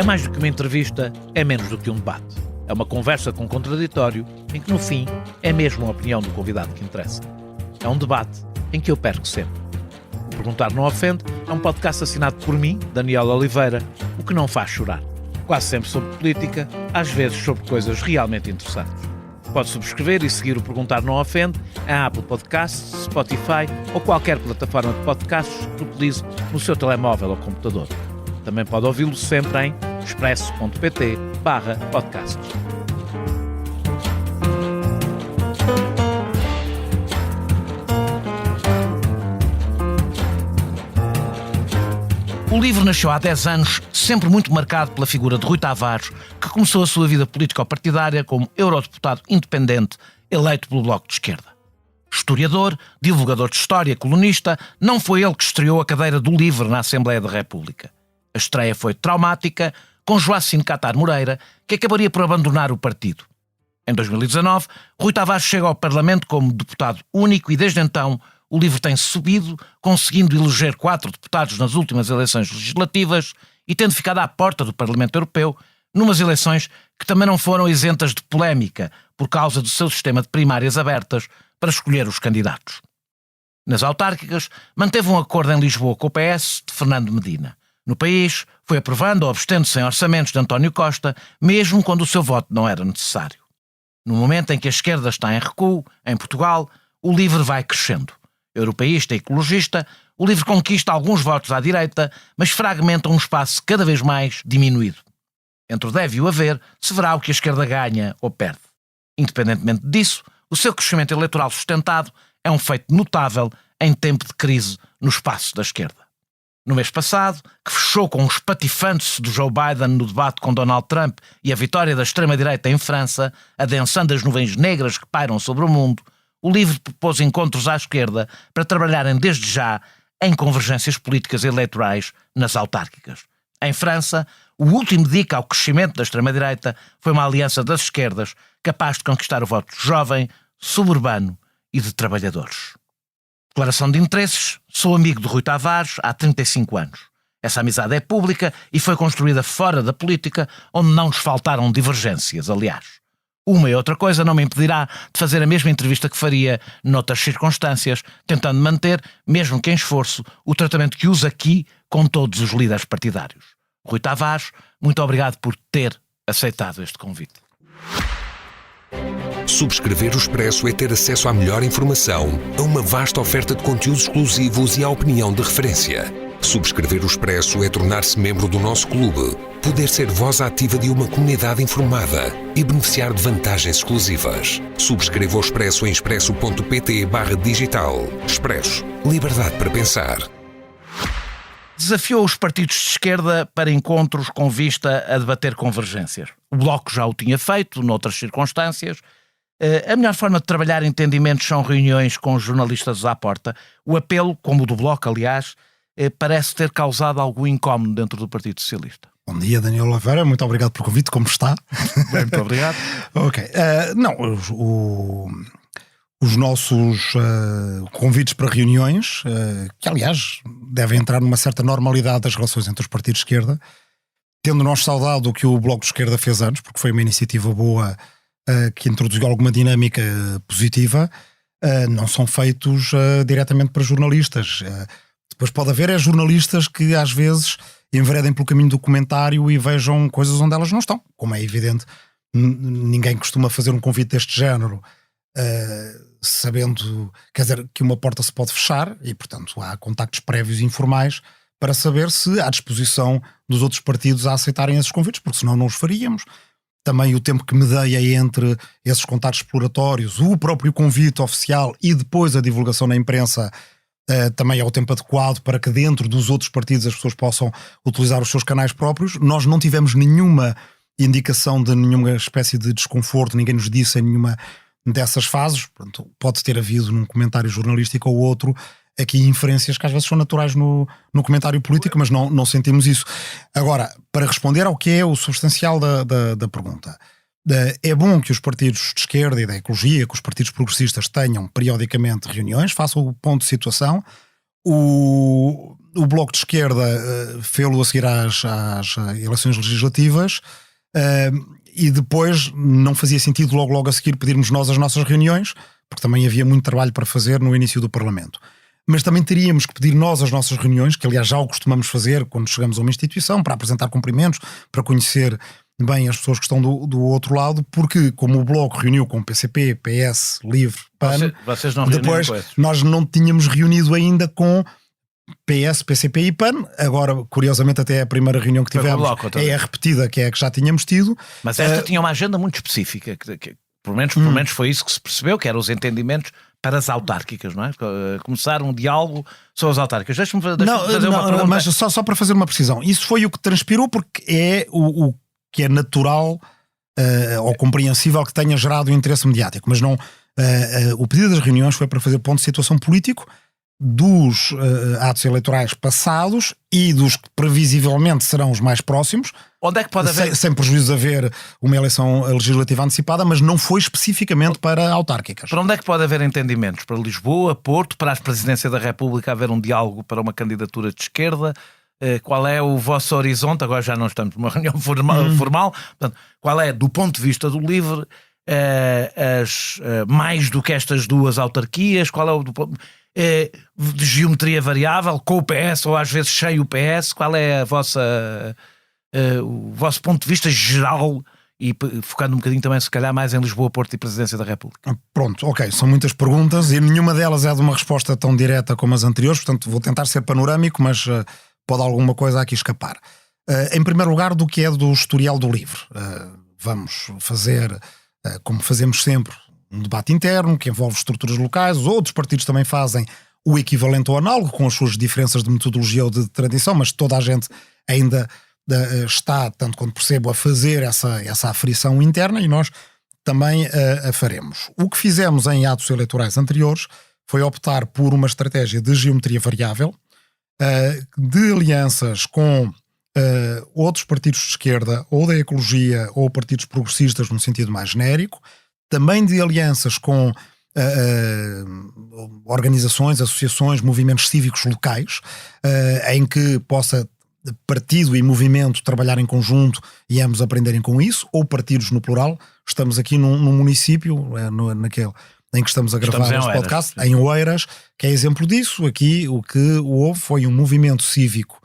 É mais do que uma entrevista, é menos do que um debate. É uma conversa com contraditório, em que no fim é mesmo a opinião do convidado que interessa. É um debate em que eu perco sempre. O Perguntar Não Ofende é um podcast assinado por mim, Daniel Oliveira, o que não faz chorar. Quase sempre sobre política, às vezes sobre coisas realmente interessantes. Pode subscrever e seguir o Perguntar Não Ofende em Apple Podcasts, Spotify ou qualquer plataforma de podcasts que utilize no seu telemóvel ou computador. Também pode ouvi-lo sempre em expresso.pt/podcasts. O LIVRE nasceu há 10 anos, sempre muito marcado pela figura de Rui Tavares, que começou a sua vida político-partidária como eurodeputado independente eleito pelo Bloco de Esquerda. Historiador, divulgador de história, colunista, não foi ele que estreou a cadeira do LIVRE na Assembleia da República. A estreia foi traumática, com Joacine Catar Moreira, que acabaria por abandonar o partido. Em 2019, Rui Tavares chega ao Parlamento como deputado único e desde então o LIVRE tem subido, conseguindo eleger 4 deputados nas últimas eleições legislativas e tendo ficado à porta do Parlamento Europeu, numas eleições que também não foram isentas de polémica por causa do seu sistema de primárias abertas para escolher os candidatos. Nas autárquicas, manteve um acordo em Lisboa com o PS de Fernando Medina. No país, foi aprovando ou abstendo-se em orçamentos de António Costa, mesmo quando o seu voto não era necessário. No momento em que a esquerda está em recuo, em Portugal, o LIVRE vai crescendo. Europeísta e ecologista, o LIVRE conquista alguns votos à direita, mas fragmenta um espaço cada vez mais diminuído. Entre o deve e o haver, se verá o que a esquerda ganha ou perde. Independentemente disso, o seu crescimento eleitoral sustentado é um feito notável em tempo de crise no espaço da esquerda. No mês passado, que fechou com o espatifante-se do Joe Biden no debate com Donald Trump e a vitória da extrema-direita em França, adensando as nuvens negras que pairam sobre o mundo, o LIVRE propôs encontros à esquerda para trabalharem desde já em convergências políticas e eleitorais nas autárquicas. Em França, o último dica ao crescimento da extrema-direita foi uma aliança das esquerdas capaz de conquistar o voto jovem, suburbano e de trabalhadores. Declaração de interesses: sou amigo de Rui Tavares há 35 anos. Essa amizade é pública e foi construída fora da política, onde não nos faltaram divergências, aliás. Uma e outra coisa não me impedirá de fazer a mesma entrevista que faria noutras circunstâncias, tentando manter, mesmo que em esforço, o tratamento que uso aqui com todos os líderes partidários. Rui Tavares, muito obrigado por ter aceitado este convite. Subscrever o Expresso é ter acesso à melhor informação, a uma vasta oferta de conteúdos exclusivos e à opinião de referência. Subscrever o Expresso é tornar-se membro do nosso clube, poder ser voz ativa de uma comunidade informada e beneficiar de vantagens exclusivas. Subscreva o Expresso em expresso.pt/digital. Expresso. Liberdade para pensar. Desafiou os partidos de esquerda para encontros com vista a debater convergências. O Bloco já o tinha feito, noutras circunstâncias. A melhor forma de trabalhar entendimentos são reuniões com jornalistas à porta. O apelo, como o do Bloco, aliás, parece ter causado algum incómodo dentro do Partido Socialista. Bom dia, Daniel Oliveira, muito obrigado pelo convite, como está? Bem, muito obrigado. Ok, os nossos convites para reuniões, que aliás devem entrar numa certa normalidade das relações entre os partidos de esquerda, tendo nós saudado o que o Bloco de Esquerda fez antes, porque foi uma iniciativa boa que introduziu alguma dinâmica positiva, não são feitos diretamente para jornalistas. Depois pode haver jornalistas que às vezes enveredem pelo caminho do comentário e vejam coisas onde elas não estão. Como é evidente, ninguém costuma fazer um convite deste género sabendo, quer dizer, que uma porta se pode fechar e, portanto, há contactos prévios e informais para saber se há disposição dos outros partidos a aceitarem esses convites, porque senão não os faríamos. Também o tempo que medeia entre esses contactos exploratórios, o próprio convite oficial e depois a divulgação na imprensa também é o tempo adequado para que dentro dos outros partidos as pessoas possam utilizar os seus canais próprios. Nós não tivemos nenhuma indicação de nenhuma espécie de desconforto, ninguém nos disse em nenhuma dessas fases. Portanto, pode ter havido num comentário jornalístico ou outro aqui inferências que às vezes são naturais no comentário político, mas não sentimos isso. Agora, para responder ao que é o substancial da pergunta, é bom que os partidos de esquerda e da ecologia, que os partidos progressistas tenham periodicamente reuniões, façam o ponto de situação. o Bloco de Esquerda fê-lo a seguir às eleições legislativas, e depois não fazia sentido logo a seguir pedirmos nós as nossas reuniões, porque também havia muito trabalho para fazer no início do Parlamento. Mas também teríamos que pedir nós as nossas reuniões, que aliás já o costumamos fazer quando chegamos a uma instituição, para apresentar cumprimentos, para conhecer bem as pessoas que estão do outro lado, porque como o Bloco reuniu com o PCP, PS, LIVRE, PAN, vocês não depois nós não tínhamos reunido ainda com PS, PCP e PAN. Agora, curiosamente, até a primeira reunião que tivemos é a repetida, que é a que já tínhamos tido. Mas esta tinha uma agenda muito específica, que pelo menos foi isso que se percebeu, que eram os entendimentos para as autárquicas, não é? Começar um diálogo sobre as autárquicas. Deixa-me fazer uma pergunta. Mas só para fazer uma precisão, isso foi o que transpirou, porque é o que é natural ou compreensível que tenha gerado interesse mediático, mas não. O pedido das reuniões foi para fazer ponto de situação político dos atos eleitorais passados e dos que previsivelmente serão os mais próximos. Onde é que pode haver? Sem prejuízo de haver uma eleição legislativa antecipada, mas não foi especificamente para autárquicas. Para onde é que pode haver entendimentos? Para Lisboa, Porto, para a Presidência da República haver um diálogo para uma candidatura de esquerda? Qual é o vosso horizonte? Agora já não estamos numa reunião formal. Portanto, qual é, do ponto de vista do LIVRE, mais do que estas duas autarquias? Qual é o de geometria variável, com o PS ou às vezes sem o PS? Qual é o vosso ponto de vista geral, e focando um bocadinho também se calhar mais em Lisboa, Porto e Presidência da República? Pronto, ok, são muitas perguntas e nenhuma delas é de uma resposta tão direta como as anteriores, portanto vou tentar ser panorâmico, mas pode alguma coisa aqui escapar. Em primeiro lugar, do que é do historial do LIVRE. Vamos fazer, como fazemos sempre, um debate interno que envolve estruturas locais. Os outros partidos também fazem o equivalente ao análogo, com as suas diferenças de metodologia ou de tradição, mas toda a gente ainda está, tanto quanto percebo, a fazer essa aferição interna, e nós também a faremos. O que fizemos em atos eleitorais anteriores foi optar por uma estratégia de geometria variável, de alianças com outros partidos de esquerda, ou da ecologia, ou partidos progressistas no sentido mais genérico, também de alianças com organizações, associações, movimentos cívicos locais, em que possa partido e movimento trabalhar em conjunto e ambos aprenderem com isso, ou partidos no plural. Estamos aqui num município, naquele em que estamos a gravar este podcast, em Oeiras, que é exemplo disso. Aqui o que houve foi um movimento cívico,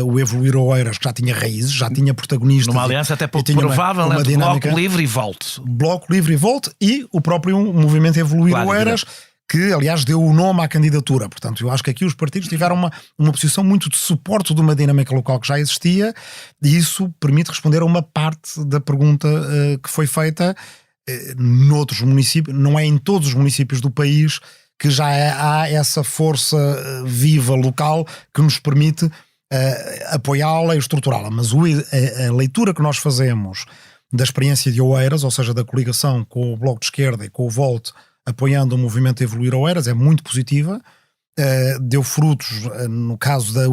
o Evoluir Oeiras, que já tinha raízes, já tinha protagonistas. Numa aliança até pouco provável, uma dinâmica, Bloco Livre e Volte. Bloco Livre e Volte, e o próprio movimento Evoluir Oeiras, que aliás deu o nome à candidatura. Portanto, eu acho que aqui os partidos tiveram uma posição muito de suporte de uma dinâmica local que já existia, e isso permite responder a uma parte da pergunta que foi feita. Noutros municípios, não é em todos os municípios do país que já há essa força viva local que nos permite apoiá-la e estruturá-la, mas a leitura que nós fazemos da experiência de Oeiras, ou seja, da coligação com o Bloco de Esquerda e com o Volte, apoiando o movimento Evoluir Oeiras, é muito positiva. Deu frutos no caso da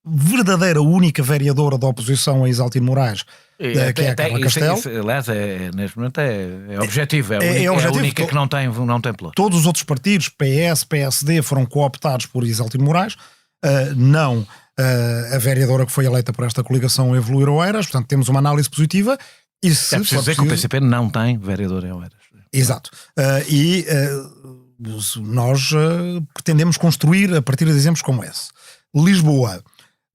verdadeira única vereadora da oposição, a Isaltino Moraes, que é a Carla Castelo. Aliás, neste momento é objetivo, é a única que não tem plano. Todos os outros partidos, PS, PSD, foram cooptados por Isaltino Moraes, não a vereadora que foi eleita por esta coligação Evoluir Oeiras. Portanto, temos uma análise positiva. E se é preciso dizer que o PCP não tem vereador em Oeiras. Exato. Nós pretendemos construir a partir de exemplos como esse. Lisboa,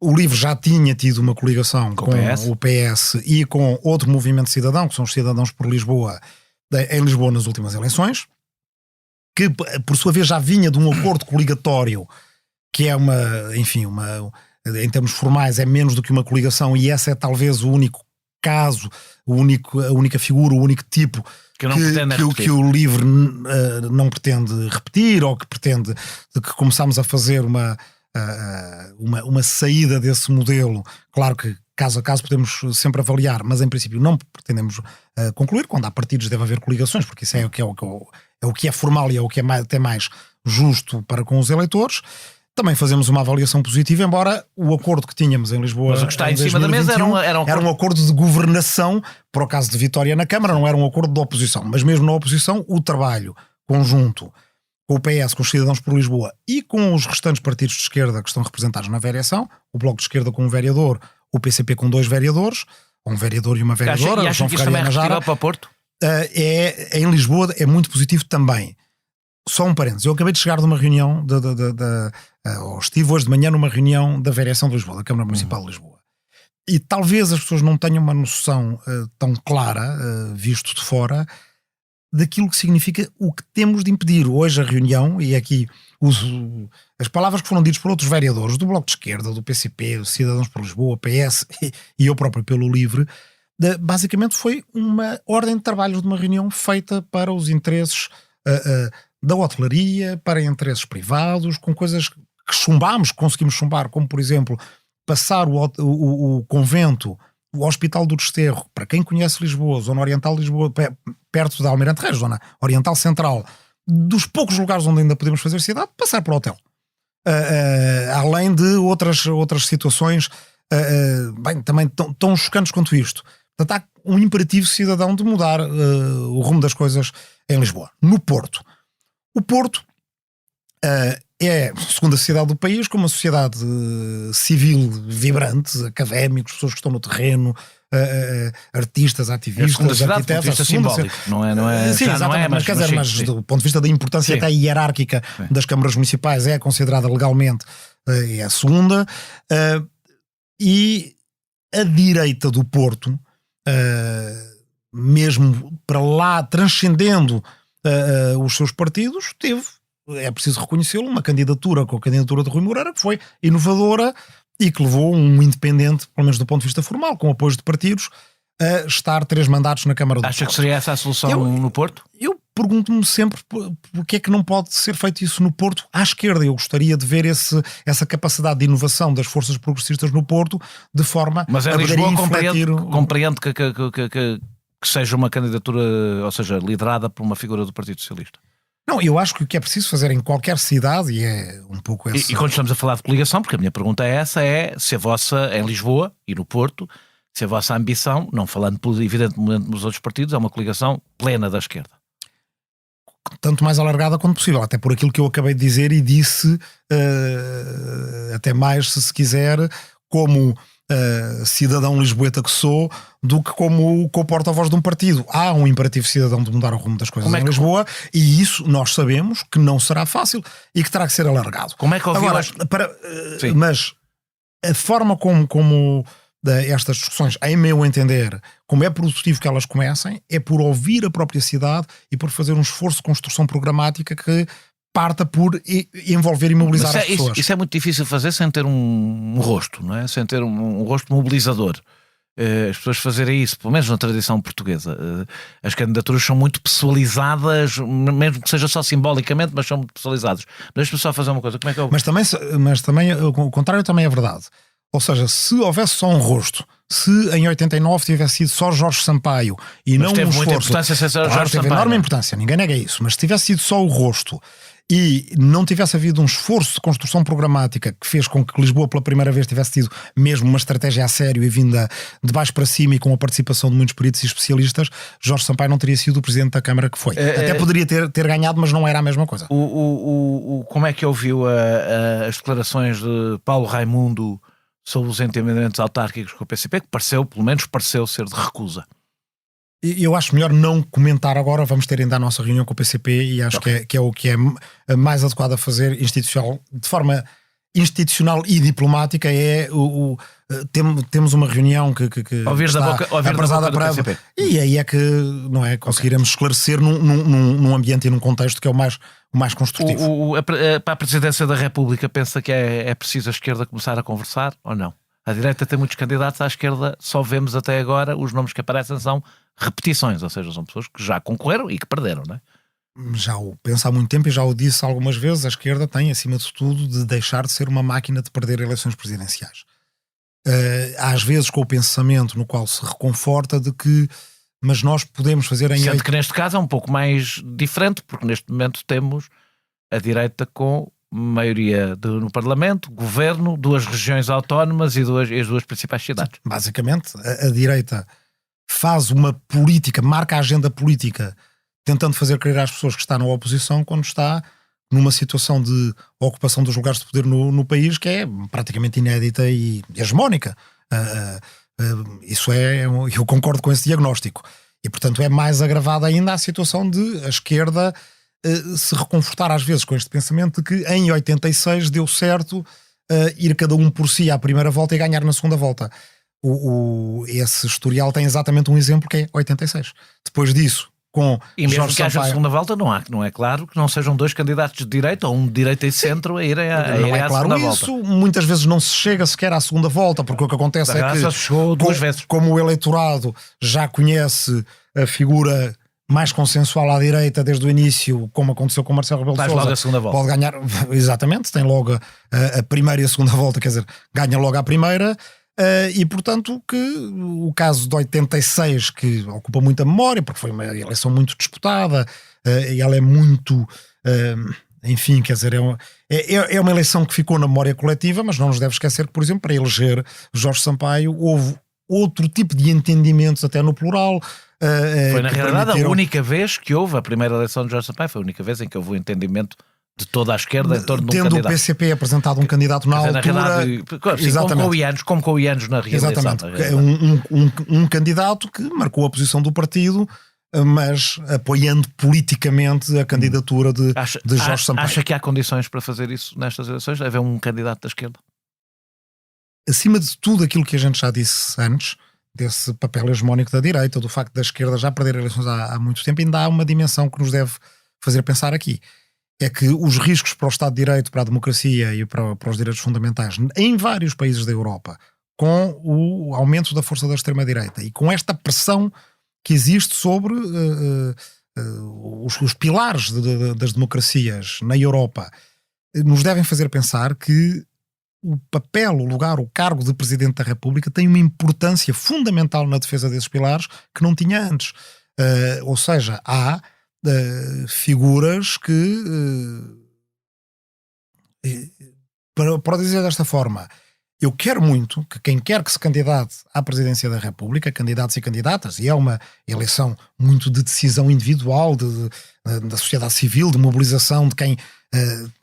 o LIVRE já tinha tido uma coligação com o PS e com outro movimento cidadão, que são os Cidadãos por Lisboa, em Lisboa nas últimas eleições, que por sua vez já vinha de um acordo coligatório, que é em termos formais é menos do que uma coligação, e esse é talvez o único caso, a única figura, o único tipo que o LIVRE não pretende repetir, ou que pretende que começamos a fazer uma saída desse modelo. Claro que caso a caso podemos sempre avaliar, mas em princípio não pretendemos concluir. Quando há partidos deve haver coligações, porque isso é o que é formal e é o que é até mais justo para com os eleitores. Também fazemos uma avaliação positiva, embora o acordo que tínhamos em Lisboa, mas o que está em cima da mesa era um acordo de governação para o caso de vitória na Câmara, não era um acordo de oposição. Mas mesmo na oposição, o trabalho conjunto com o PS, com os Cidadãos por Lisboa e com os restantes partidos de esquerda que estão representados na variação, o Bloco de Esquerda com um vereador, o PCP com 2 vereadores, um vereador e uma vereadora. E acha que isto também é repetível para Porto? Em Lisboa é muito positivo também. Só um parênteses, eu acabei de chegar de uma reunião, ou estive hoje de manhã numa reunião da variação de Lisboa, da Câmara Municipal de Lisboa. E talvez as pessoas não tenham uma noção tão clara, visto de fora, daquilo que significa o que temos de impedir. Hoje a reunião, e aqui uso as palavras que foram ditas por outros vereadores do Bloco de Esquerda, do PCP, Cidadãos por Lisboa, PS e eu próprio pelo Livre, basicamente foi uma ordem de trabalho de uma reunião feita para os interesses da hotelaria, para interesses privados, com coisas que chumbámos, que conseguimos chumbar, como por exemplo passar o convento, o Hospital do Desterro, para quem conhece Lisboa, zona oriental de Lisboa, perto da Almirante Reis, zona oriental central, dos poucos lugares onde ainda podemos fazer cidade, passar para o hotel. Além de outras situações também tão chocantes quanto isto. Portanto, há um imperativo cidadão de mudar o rumo das coisas em Lisboa. No Porto. O Porto é a segunda cidade do país, com uma sociedade civil vibrante, académicos, pessoas que estão no terreno, artistas, ativistas, arquitetos. É simbólico, não é? Sim, exatamente, mas do ponto de vista da importância até hierárquica das câmaras municipais, é considerada legalmente é a segunda. E a direita do Porto, mesmo para lá, transcendendo os seus partidos, teve, é preciso reconhecê-lo, uma candidatura com a candidatura de Rui Moreira, que foi inovadora e que levou um independente, pelo menos do ponto de vista formal, com apoios de partidos, a estar 3 mandatos na Câmara do Porto. Acha que seria essa a solução no Porto? Eu pergunto-me sempre porque é que não pode ser feito isso no Porto à esquerda. Eu gostaria de ver essa capacidade de inovação das forças progressistas no Porto, de forma mas a Lisboa compreende que seja uma candidatura, ou seja, liderada por uma figura do Partido Socialista. Não, eu acho que o que é preciso fazer em qualquer cidade, e é um pouco essa... E quando estamos a falar de coligação, porque a minha pergunta é essa, se a vossa, em Lisboa e no Porto, se a vossa ambição, não falando evidentemente nos outros partidos, é uma coligação plena da esquerda. Tanto mais alargada quanto possível, até por aquilo que eu acabei de dizer e disse, até mais, se quiser, como cidadão lisboeta que sou, do que como porta-voz de um partido. Há um imperativo cidadão de mudar o rumo das coisas em Lisboa, e isso nós sabemos que não será fácil e que terá que ser alargado. Como é que ouviu? Agora, mas a forma como estas discussões, em meu entender, como é produtivo que elas comecem, é por ouvir a própria cidade e por fazer um esforço de construção programática que parta por envolver e mobilizar as pessoas. Isso é muito difícil fazer sem ter um rosto, não é? Sem ter um rosto mobilizador. As pessoas fazerem isso, pelo menos na tradição portuguesa. As candidaturas são muito pessoalizadas, mesmo que seja só simbolicamente, mas são muito pessoalizadas. Deixa-me só fazer uma coisa. Como é que eu... Mas também o contrário também é verdade. Ou seja, se houvesse só um rosto, se em 89 tivesse sido só Jorge Sampaio e mas não teve um muita esforço, importância ser Jorge teve Sampaio, enorme importância, ninguém nega isso, mas se tivesse sido só o rosto e não tivesse havido um esforço de construção programática que fez com que Lisboa pela primeira vez tivesse tido mesmo uma estratégia a sério e vinda de baixo para cima e com a participação de muitos peritos e especialistas, Jorge Sampaio não teria sido o presidente da Câmara que foi. Até poderia ter ganhado, mas não era a mesma coisa. Como é que ouviu as declarações de Paulo Raimundo sobre os entendimentos autárquicos com o PCP, que pelo menos pareceu ser de recusa? Eu acho melhor não comentar agora, vamos ter ainda a nossa reunião com o PCP e acho que é o que é mais adequado a fazer de forma institucional e diplomática. Temos uma reunião que está apresada para PCP. E aí é que não é, conseguiremos esclarecer num ambiente e num contexto que é o mais construtivo. Para a Presidência da República pensa que é preciso a esquerda começar a conversar ou não? A direita tem muitos candidatos, à esquerda só vemos até agora, os nomes que aparecem são repetições, ou seja, são pessoas que já concorreram e que perderam, não é? Já o penso há muito tempo e já o disse algumas vezes, a esquerda tem, acima de tudo, de deixar de ser uma máquina de perder eleições presidenciais. Às vezes com o pensamento no qual se reconforta de que mas nós podemos fazer em... Sendo que neste caso é um pouco mais diferente, porque neste momento temos a direita com maioria no Parlamento, governo, 2 regiões autónomas e as 2 principais cidades. Basicamente, a direita faz uma política, marca a agenda política, tentando fazer crer às pessoas que está na oposição quando está numa situação de ocupação dos lugares de poder no país que é praticamente inédita e hegemónica. Isso eu concordo com esse diagnóstico. E, portanto, é mais agravada ainda a situação de a esquerda se reconfortar às vezes com este pensamento de que em 86 deu certo ir cada um por si à primeira volta e ganhar na segunda volta. Esse historial tem exatamente um exemplo que é 86. Depois disso, com e mesmo Jorge que haja Sampaio, segunda volta, não é claro que não sejam dois candidatos de direita ou um de direita e centro a irem não é claro segunda isso. volta. Muitas vezes não se chega sequer à segunda volta, porque o que acontece é que Só se chegou duas vezes. como o eleitorado já conhece a figura mais consensual à direita desde o início, como aconteceu com Marcelo Rebelo de Sousa, logo a segunda volta. pode ganhar, exatamente, tem logo a primeira e a segunda volta, quer dizer, ganha logo à primeira. E portanto que o caso de 86, que ocupa muita memória porque foi uma eleição muito disputada, e ela é muito enfim, quer dizer, é uma eleição que ficou na memória coletiva, mas não nos deve esquecer que, por exemplo, para eleger Jorge Sampaio houve outro tipo de entendimentos até no plural. Foi na realidade a única vez que houve a primeira eleição de Jorge Sampaio, foi a única vez em que houve o entendimento de toda a esquerda em torno de um candidato. Tendo o PCP apresentado um candidato na altura... Exatamente. Como com o Ianos na reeleição. Exatamente. Um candidato que marcou a posição do partido, mas apoiando politicamente a candidatura de Jorge Sampaio. Acha que há condições para fazer isso nestas eleições? Haver um candidato da esquerda? Acima de tudo aquilo que a gente já disse antes, desse papel hegemónico da direita, do facto da esquerda já perder eleições há muito tempo, ainda há uma dimensão que nos deve fazer pensar aqui. É que os riscos para o Estado de Direito, para a democracia e para os direitos fundamentais em vários países da Europa, com o aumento da força da extrema-direita e com esta pressão que existe sobre os pilares das democracias na Europa, nos devem fazer pensar que o papel, o lugar, o cargo de Presidente da República tem uma importância fundamental na defesa desses pilares que não tinha antes. Ou seja, há figuras que, para dizer desta forma, eu quero muito que quem quer que se candidate à presidência da República, candidatos e candidatas, e é uma eleição muito de decisão individual da sociedade civil, de mobilização de quem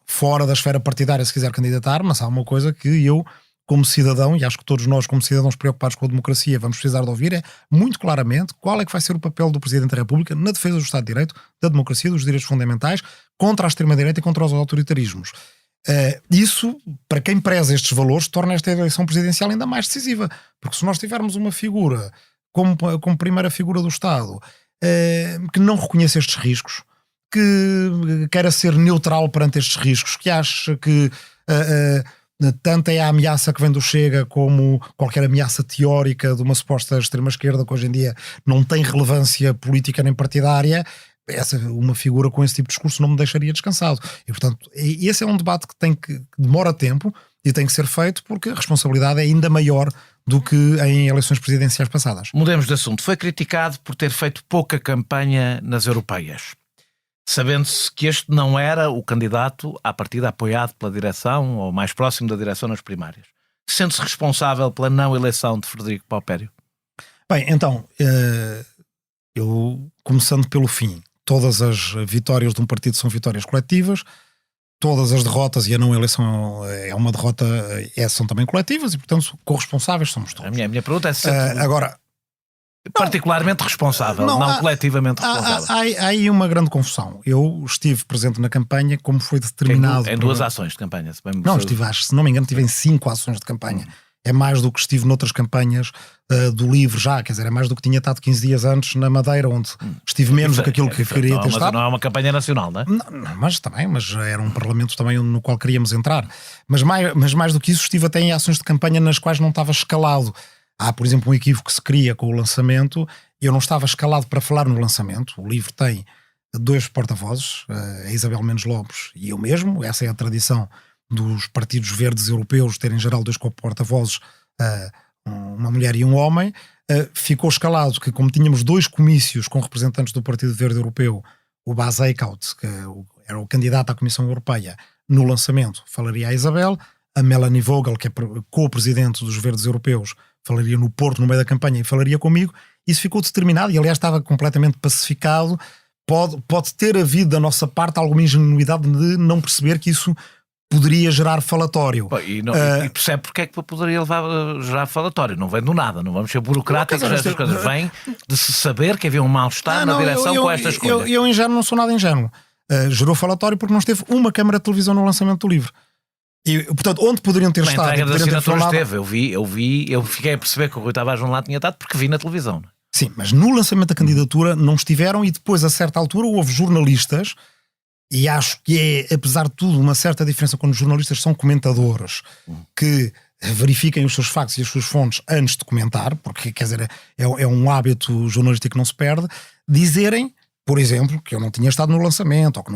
fora da esfera partidária se quiser candidatar, mas há uma coisa que eu, como cidadão, e acho que todos nós como cidadãos preocupados com a democracia vamos precisar de ouvir, é muito claramente qual é que vai ser o papel do Presidente da República na defesa do Estado de Direito, da democracia, dos direitos fundamentais, contra a extrema-direita e contra os autoritarismos. Isso, para quem preza estes valores, torna esta eleição presidencial ainda mais decisiva, porque se nós tivermos uma figura como primeira figura do Estado que não reconheça estes riscos, que queira ser neutral perante estes riscos, que acha que tanto é a ameaça que vem do Chega como qualquer ameaça teórica de uma suposta extrema-esquerda que hoje em dia não tem relevância política nem partidária, uma figura com esse tipo de discurso não me deixaria descansado. E, portanto, esse é um debate que demora tempo e tem que ser feito porque a responsabilidade é ainda maior do que em eleições presidenciais passadas. Mudemos de assunto. Foi criticado por ter feito pouca campanha nas europeias, sabendo-se que este não era o candidato à partida apoiado pela direção ou mais próximo da direção nas primárias. Sente-se responsável pela não eleição de Frederico Paupério? Bem, então, eu, começando pelo fim, todas as vitórias de um partido são vitórias coletivas, todas as derrotas e a não eleição é uma derrota, são também coletivas e, portanto, corresponsáveis somos todos. A minha pergunta é se agora, particularmente responsável, não coletivamente responsável. Há aí uma grande confusão. Eu estive presente na campanha como foi determinado. Em duas ações de campanha. Se não me engano, estive em 5 ações de campanha. É mais do que estive noutras campanhas do LIVRE já, quer dizer, é mais do que tinha estado 15 dias antes na Madeira, onde estive menos do que aquilo que queria ter estado. Não é uma campanha nacional, não é? Não, mas era um parlamento também no qual queríamos entrar. Mas mais do que isso, estive até em ações de campanha nas quais não estava escalado. Há, por exemplo, um equívoco que se cria com o lançamento. Eu não estava escalado para falar no lançamento. O LIVRE tem 2 porta-vozes, a Isabel Mendes Lopes e eu mesmo. Essa é a tradição dos partidos verdes europeus terem em geral 2 porta-vozes, uma mulher e um homem. Ficou escalado que, como tínhamos 2 comícios com representantes do Partido Verde Europeu, o Bas Eickhout, que era o candidato à Comissão Europeia, no lançamento falaria a Isabel, a Melanie Vogel, que é co-presidente dos Verdes Europeus, falaria no Porto, no meio da campanha, e falaria comigo. Isso ficou determinado e, aliás, estava completamente pacificado pode ter havido da nossa parte alguma ingenuidade de não perceber que isso poderia gerar falatório. E percebe porque é que poderia levar a gerar falatório. Não vem do nada, não vamos ser burocráticos nestas coisas. Vem de se saber que havia um mal-estar na direção com estas coisas. Eu ingênuo não sou nada ingênuo. Gerou falatório porque não esteve uma câmara de televisão no lançamento do livro. E, portanto, onde poderiam ter estado? Na entrega das assinaturas esteve. Eu fiquei a perceber que o Rui Tavares não lá tinha estado porque vi na televisão. Sim, mas no lançamento da candidatura não estiveram, e depois, a certa altura, houve jornalistas, e acho que é, apesar de tudo, uma certa diferença quando os jornalistas são comentadores, que verifiquem os seus factos e as suas fontes antes de comentar, porque, quer dizer, é um hábito jornalístico que não se perde, dizerem, por exemplo, que eu não tinha estado no lançamento, ou que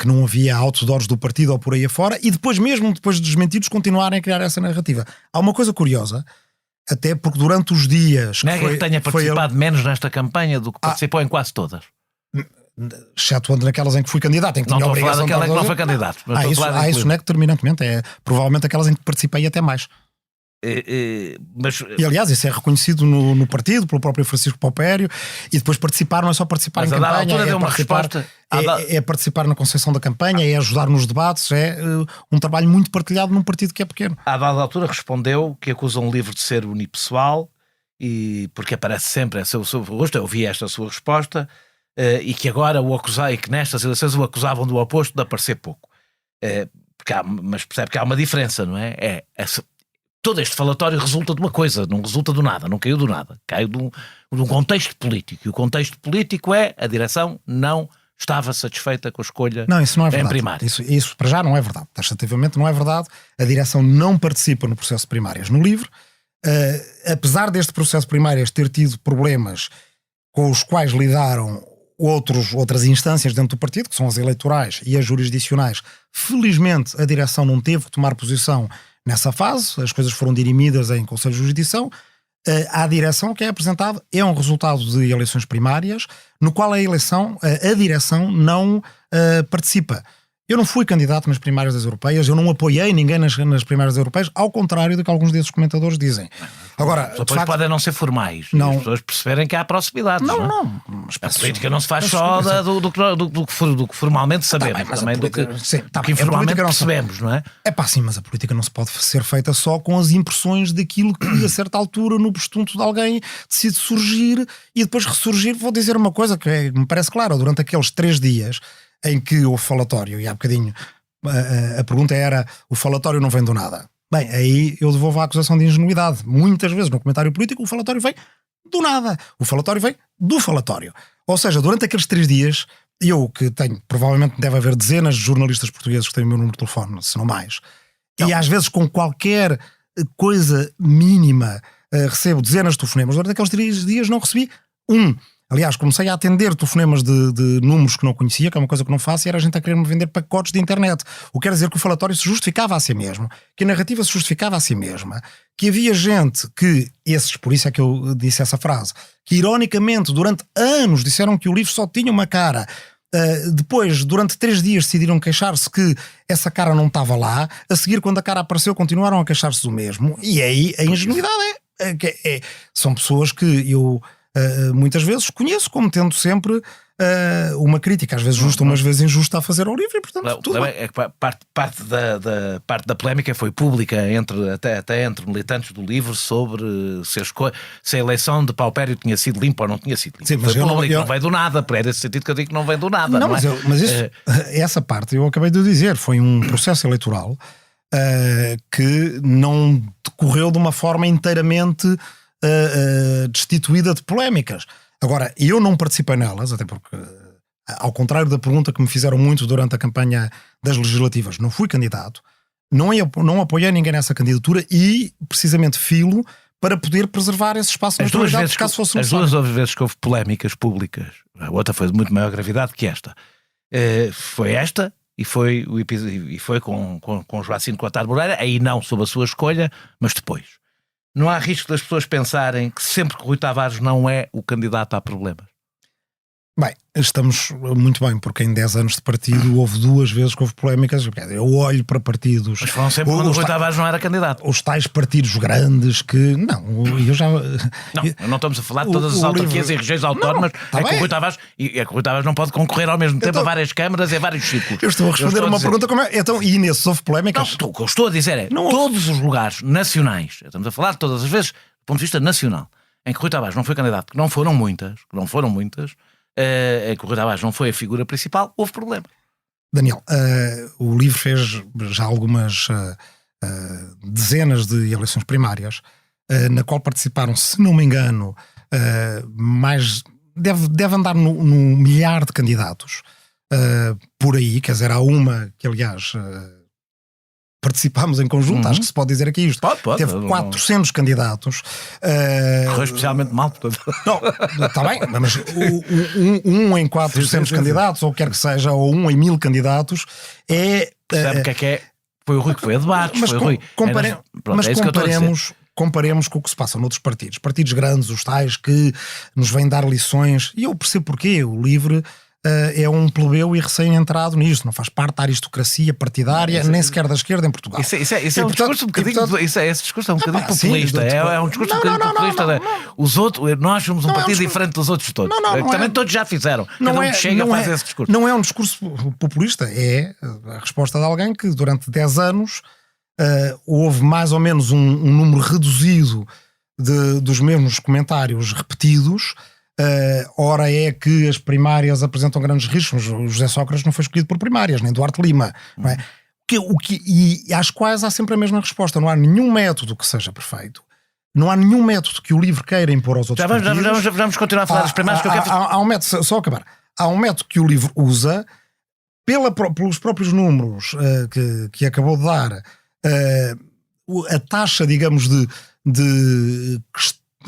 não havia outdoors do partido ou por aí afora, e depois, mesmo depois de desmentidos, continuarem a criar essa narrativa. Há uma coisa curiosa, até porque durante os dias... Não é que tenha participado menos nesta campanha do que participou em quase todas. Excetuando naquelas em que fui candidato, em que tinha a obrigação de... Não estou a falar daquela em que não foi candidato. Isso não é determinantemente, é provavelmente aquelas em que participei até mais. E aliás, isso é reconhecido no partido pelo próprio Francisco Paupério, e depois participar não é só participar em campanha, é participar na concepção da campanha, é ajudar nos debates, é um trabalho muito partilhado num partido que é pequeno. À dada altura respondeu que acusa um livro de ser unipessoal, e porque aparece sempre a seu rosto. Eu ouvi esta sua resposta, e que agora o acusava, e que nestas eleições o acusavam do oposto, de aparecer pouco. Mas percebe que há uma diferença, não é? Todo este falatório resulta de uma coisa, não resulta do nada, não caiu do nada, caiu de um contexto político. E o contexto político é a direção não estava satisfeita com a escolha isso não é verdade. Em primário. Isso para já não é verdade. Taxativamente não é verdade. A direção não participa no processo de primárias no LIVRE. Apesar deste processo de primárias ter tido problemas com os quais lidaram outras instâncias dentro do partido, que são as eleitorais e as jurisdicionais, felizmente a direção não teve que tomar posição nessa fase, as coisas foram dirimidas em Conselho de Jurisdição. A direção que é apresentada é um resultado de eleições primárias, no qual a direção não participa. Eu não fui candidato nas primárias das europeias, eu não apoiei ninguém nas primárias europeias, ao contrário do que alguns desses comentadores dizem. Agora, os apoios podem não ser formais, não, as pessoas perceberem que há proximidades. Não. A política não se faz só do que formalmente sabemos, também do que informalmente percebemos, não é? Sim, mas a política não se pode ser feita só com as impressões daquilo que a certa altura no bestunto de alguém decide surgir e depois ressurgir. Vou dizer uma coisa que me parece clara: durante aqueles 3 dias em que houve falatório, e há bocadinho a pergunta era: o falatório não vem do nada. Bem, aí eu devolvo a acusação de ingenuidade. Muitas vezes no comentário político o falatório vem do nada. O falatório vem do falatório. Ou seja, durante aqueles 3 dias, eu que tenho, provavelmente deve haver dezenas de jornalistas portugueses que têm o meu número de telefone, se não mais, e às vezes com qualquer coisa mínima recebo dezenas de telefonemas. Durante aqueles 3 dias não recebi um. Aliás, comecei a atender telefonemas de números que não conhecia, que é uma coisa que não faço, e era a gente a querer-me vender pacotes de internet. O que quer dizer que o falatório se justificava a si mesmo, que a narrativa se justificava a si mesma, que havia gente que, por isso é que eu disse essa frase, que ironicamente durante anos disseram que o livro só tinha uma cara. Depois, durante 3 dias, decidiram queixar-se que essa cara não estava lá. A seguir, quando a cara apareceu, continuaram a queixar-se do mesmo. E aí a ingenuidade são pessoas que eu... muitas vezes conheço como tendo sempre uma crítica, às vezes justa, umas vezes injusta, a fazer ao livro, e portanto tudo é que parte da polémica foi pública até entre militantes do livro sobre se a eleição de Paupério tinha sido limpa ou não tinha sido limpa. Sim, mas não veio do nada, é nesse sentido que eu digo que não vem do nada. Não, mas isso, essa parte eu acabei de dizer, foi um processo eleitoral que não decorreu de uma forma inteiramente destituída de polémicas. Agora, eu não participei nelas, até porque, ao contrário da pergunta que me fizeram muito durante a campanha das legislativas, não fui candidato, não apoiei ninguém nessa candidatura e, precisamente, filo para poder preservar esse espaço nas duas vezes, caso fosse necessário. As 2 vezes que houve polémicas públicas, a outra foi de muito maior gravidade que esta. Foi esta e foi com Joacim Coutinho Moreira, aí não sob a sua escolha, mas depois. Não há risco das pessoas pensarem que sempre que Rui Tavares não é o candidato há problemas? Bem, estamos muito bem, porque em 10 anos de partido houve 2 vezes que houve polémicas. Eu olho para partidos... Mas foram sempre quando o Rui Tavares não era candidato. Os tais partidos grandes que... Não, eu já... Não estamos a falar de todas as autarquias e regiões autónomas. É que o Rui Tavares não pode concorrer ao mesmo tempo a várias câmaras e a vários círculos. Eu estou a responder a uma pergunta como é. Então, e nesses houve polémicas? Não, o que eu estou a dizer é todos os lugares nacionais, estamos a falar de todas as vezes, do ponto de vista nacional, em que o Rui Tavares não foi candidato, que não foram muitas, que o Rui Tavares não foi a figura principal, houve problema. Daniel, o livro fez já algumas dezenas de eleições primárias, na qual participaram, se não me engano, deve andar no milhar de candidatos por aí. Quer dizer, há uma que, aliás, participámos em conjunto, acho que se pode dizer aqui isto. Pode. Teve 400 candidatos. Correu especialmente mal, portanto. Não, está bem, mas um em 400 candidatos, ou quer que seja, ou 1 em 1000 candidatos, Percebe o que é? Foi o Rui que foi a debates, mas foi o Rui. Comparemos com o que se passa noutros partidos. Partidos grandes, os tais que nos vêm dar lições, e eu percebo porquê. O LIVRE é um plebeu e recém-entrado nisto, não faz parte da aristocracia partidária, nem sequer da esquerda em Portugal. Isso é um discurso um bocadinho. Esse discurso é um bocadinho populista. É um discurso um bocadinho populista. Os outros, nós somos um partido diferente dos outros todos. Também todos já fizeram. Cada um que chega faz esse discurso. Não é um discurso populista, é a resposta de alguém que durante 10 anos houve mais ou menos um número reduzido dos mesmos comentários repetidos. Ora é que as primárias apresentam grandes riscos. O José Sócrates não foi escolhido por primárias, nem Duarte Lima, não é? E às quais há sempre a mesma resposta. Não há nenhum método que seja perfeito. Não há nenhum método que o LIVRE queira impor aos outros partidos. Vamos continuar a falar das primárias. Há um método, só acabar. Há um método que o LIVRE usa pelos próprios números que acabou de dar. A taxa, digamos, de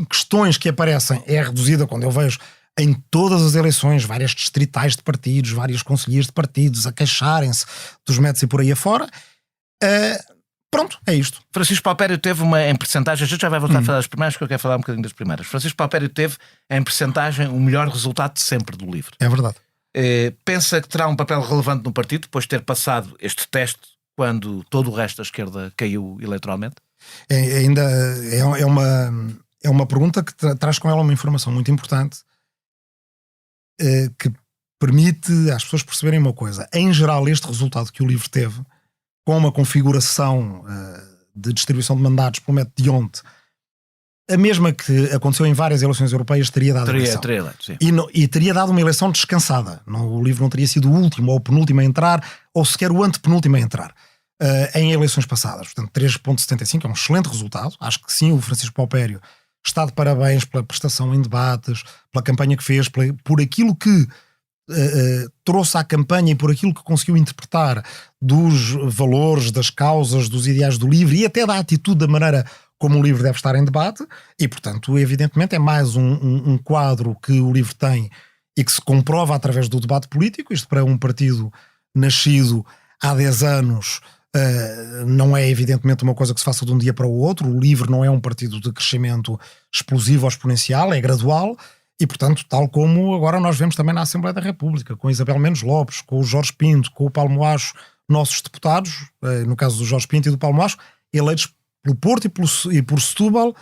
questões que aparecem é reduzida quando eu vejo em todas as eleições várias distritais de partidos, vários conselheiros de partidos a queixarem-se dos métodos e por aí afora. Pronto, é isto. Francisco Palpério teve em percentagem, a gente já vai voltar a falar das primárias, que eu quero falar um bocadinho das primárias. Francisco Palpério teve em percentagem o melhor resultado de sempre do LIVRE. É verdade. Pensa que terá um papel relevante no partido depois de ter passado este teste quando todo o resto da esquerda caiu eleitoralmente? É uma pergunta que traz com ela uma informação muito importante, que permite às pessoas perceberem uma coisa. Em geral, este resultado que o LIVRE teve, com uma configuração de distribuição de mandatos pelo método de Hont, a mesma que aconteceu em várias eleições europeias, teria dado eleição. E teria dado uma eleição descansada. O LIVRE não teria sido o último ou o penúltimo a entrar, ou sequer o antepenúltimo a entrar. Em eleições passadas. Portanto, 3,75 é um excelente resultado. Acho que sim, o Francisco Palpério está de parabéns pela prestação em debates, pela campanha que fez, por aquilo que trouxe à campanha e por aquilo que conseguiu interpretar dos valores, das causas, dos ideais do LIVRE e até da atitude, da maneira como o LIVRE deve estar em debate. E, portanto, evidentemente é mais um quadro que o LIVRE tem e que se comprova através do debate político. Isto para um partido nascido há 10 anos... não é evidentemente uma coisa que se faça de um dia para o outro. O LIVRE não é um partido de crescimento explosivo ou exponencial, é gradual e, portanto, tal como agora nós vemos também na Assembleia da República, com Isabel Menes Lopes, com o Jorge Pinto, com o Paulo Moacho, nossos deputados, no caso do Jorge Pinto e do Paulo Moacho, eleitos pelo Porto e por Setúbal,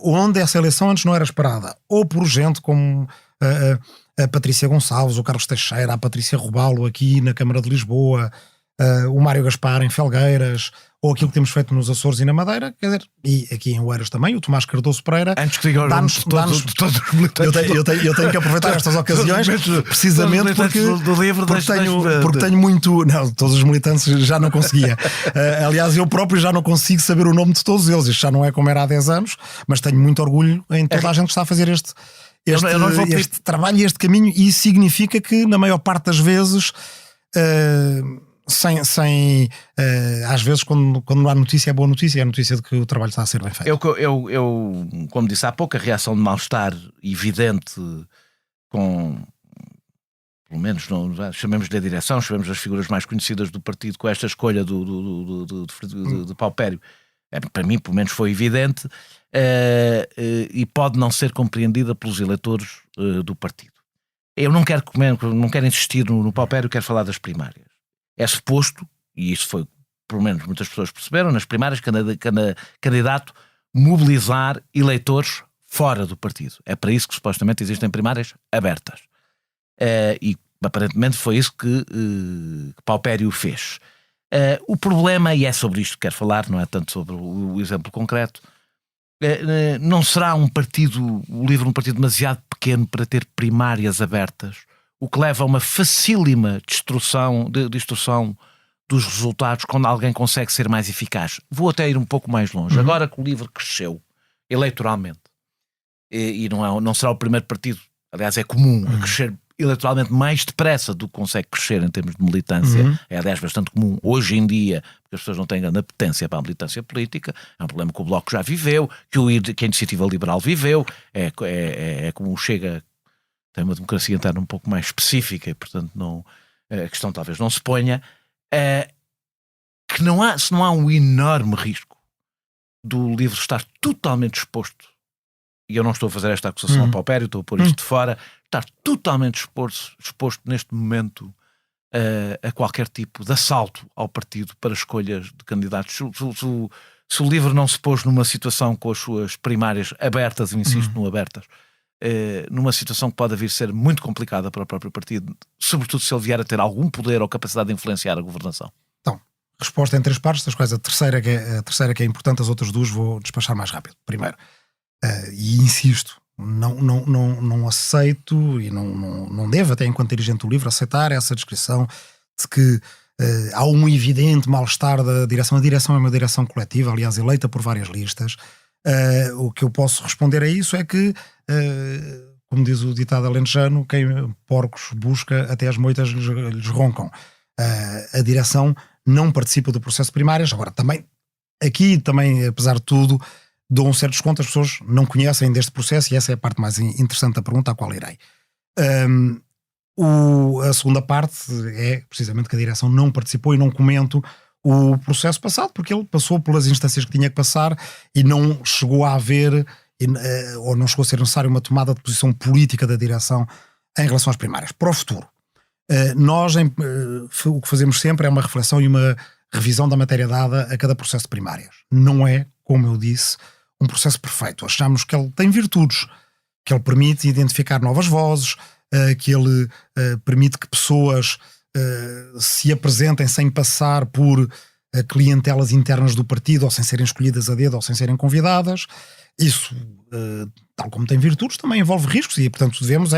onde essa eleição antes não era esperada, ou por gente como a Patrícia Gonçalves, o Carlos Teixeira, a Patrícia Robalo aqui na Câmara de Lisboa, o Mário Gaspar em Felgueiras, ou aquilo que temos feito nos Açores e na Madeira, quer dizer, e aqui em Oeiras também, o Tomás Cardoso Pereira. Antes que digam todos os militantes. Eu tenho que aproveitar estas ocasiões, precisamente porque tenho muito... Não, todos os militantes já não conseguia. Aliás, eu próprio já não consigo saber o nome de todos eles. Isto já não é como era há 10 anos, mas tenho muito orgulho em toda a gente que está a fazer este trabalho e este caminho, e isso significa que, na maior parte das vezes... às vezes quando não há notícia é boa notícia, é a notícia de que o trabalho está a ser bem feito. Eu como disse há pouco, a reação de mal-estar evidente com, pelo menos chamemos-lhe a direção, chamemos as figuras mais conhecidas do partido com esta escolha de Palpério, para mim pelo menos foi evidente, e pode não ser compreendida pelos eleitores do partido. Eu não quero insistir no paupério, quero falar das primárias. É suposto, e isso foi, pelo menos muitas pessoas perceberam, nas primárias, candidato mobilizar eleitores fora do partido. É para isso que supostamente existem primárias abertas. E aparentemente foi isso que Paupério fez. O problema, e é sobre isto que quero falar, não é tanto sobre o exemplo concreto, não será o LIVRE um partido demasiado pequeno para ter primárias abertas, o que leva a uma facílima distorção dos resultados quando alguém consegue ser mais eficaz. Vou até ir um pouco mais longe. Agora que o LIVRE cresceu eleitoralmente, e não será o primeiro partido, aliás é comum, a crescer eleitoralmente mais depressa do que consegue crescer em termos de militância. É aliás bastante comum hoje em dia, porque as pessoas não têm grande apetência para a militância política. É um problema que o Bloco já viveu, que a Iniciativa Liberal viveu. É como o Chega tem uma democracia interna um pouco mais específica e portanto a questão talvez não se ponha. Se não há um enorme risco do LIVRE estar totalmente exposto, e eu não estou a fazer esta acusação ao Paupério, estou a pôr isto de fora, estar totalmente exposto neste momento a qualquer tipo de assalto ao partido para escolhas de candidatos. Se o LIVRE não se pôs numa situação com as suas primárias abertas, eu insisto no abertas, numa situação que pode vir a ser muito complicada para o próprio partido, sobretudo se ele vier a ter algum poder ou capacidade de influenciar a governação. Então, resposta em 3 partes, das quais a terceira que é importante, as outras 2 vou despachar mais rápido. Primeiro, e insisto, não aceito e não devo, até enquanto dirigente do LIVRE, aceitar essa descrição de que há um evidente mal-estar da direção. A direção é uma direção coletiva, aliás eleita por várias listas. O que eu posso responder a isso é que, como diz o ditado alentejano, quem porcos busca até as moitas lhes roncam. A direção não participa do processo de primárias. Agora, também, apesar de tudo, dou um certo desconto, as pessoas não conhecem deste processo e essa é a parte mais interessante da pergunta à qual irei. A segunda parte é precisamente que a direção não participou e não comento o processo passado, porque ele passou pelas instâncias que tinha que passar e não chegou a haver, ou não chegou a ser necessário uma tomada de posição política da direção em relação às primárias. Para o futuro, nós o que fazemos sempre é uma reflexão e uma revisão da matéria dada a cada processo de primárias. Não é, como eu disse, um processo perfeito. Achamos que ele tem virtudes, que ele permite identificar novas vozes, que ele permite que pessoas se apresentem sem passar por clientelas internas do partido, ou sem serem escolhidas a dedo, ou sem serem convidadas. Isso, tal como tem virtudes, também envolve riscos e, portanto, devemos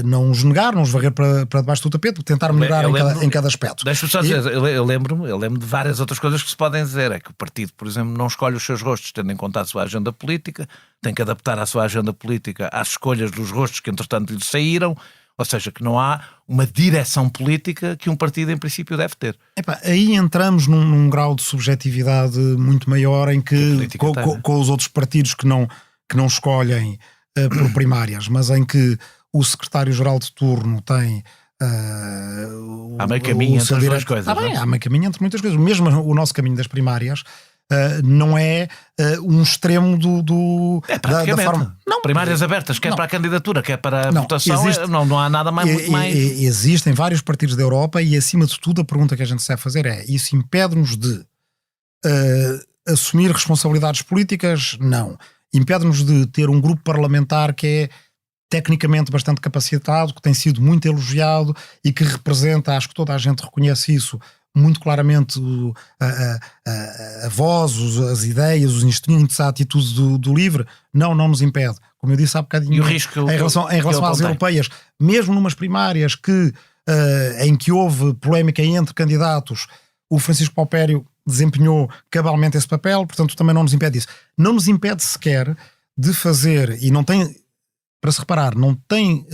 não os negar, não os varrer para debaixo do tapete, tentar melhorar em cada aspecto. Deixa-me só dizer, eu lembro de várias outras coisas que se podem dizer. É que o partido, por exemplo, não escolhe os seus rostos tendo em conta a sua agenda política, tem que adaptar a sua agenda política às escolhas dos rostos que entretanto lhe saíram, ou seja, que não há uma direção política que um partido em princípio deve ter. Aí entramos num grau de subjetividade muito maior em que com os outros partidos que não escolhem por primárias, mas em que o secretário-geral de turno tem há meio caminho entre as duas coisas. Há meio caminho entre muitas coisas. Mesmo o nosso caminho das primárias não é um extremo da forma. Não, primárias abertas, quer para a candidatura, quer para a votação, não há nada mais. Existem vários partidos da Europa e, acima de tudo, a pergunta que a gente se deve fazer é: isso impede-nos de assumir responsabilidades políticas? Não. Impede-nos de ter um grupo parlamentar que é tecnicamente bastante capacitado, que tem sido muito elogiado e que representa, acho que toda a gente reconhece isso, muito claramente a voz, as ideias, os instintos, a atitude do LIVRE. Não nos impede. Como eu disse há bocadinho, e o risco em relação às europeias, mesmo numas primárias em que houve polémica entre candidatos, o Francisco Paupério desempenhou cabalmente esse papel, portanto também não nos impede isso. Não nos impede sequer de fazer, e não tem, para se reparar, não tem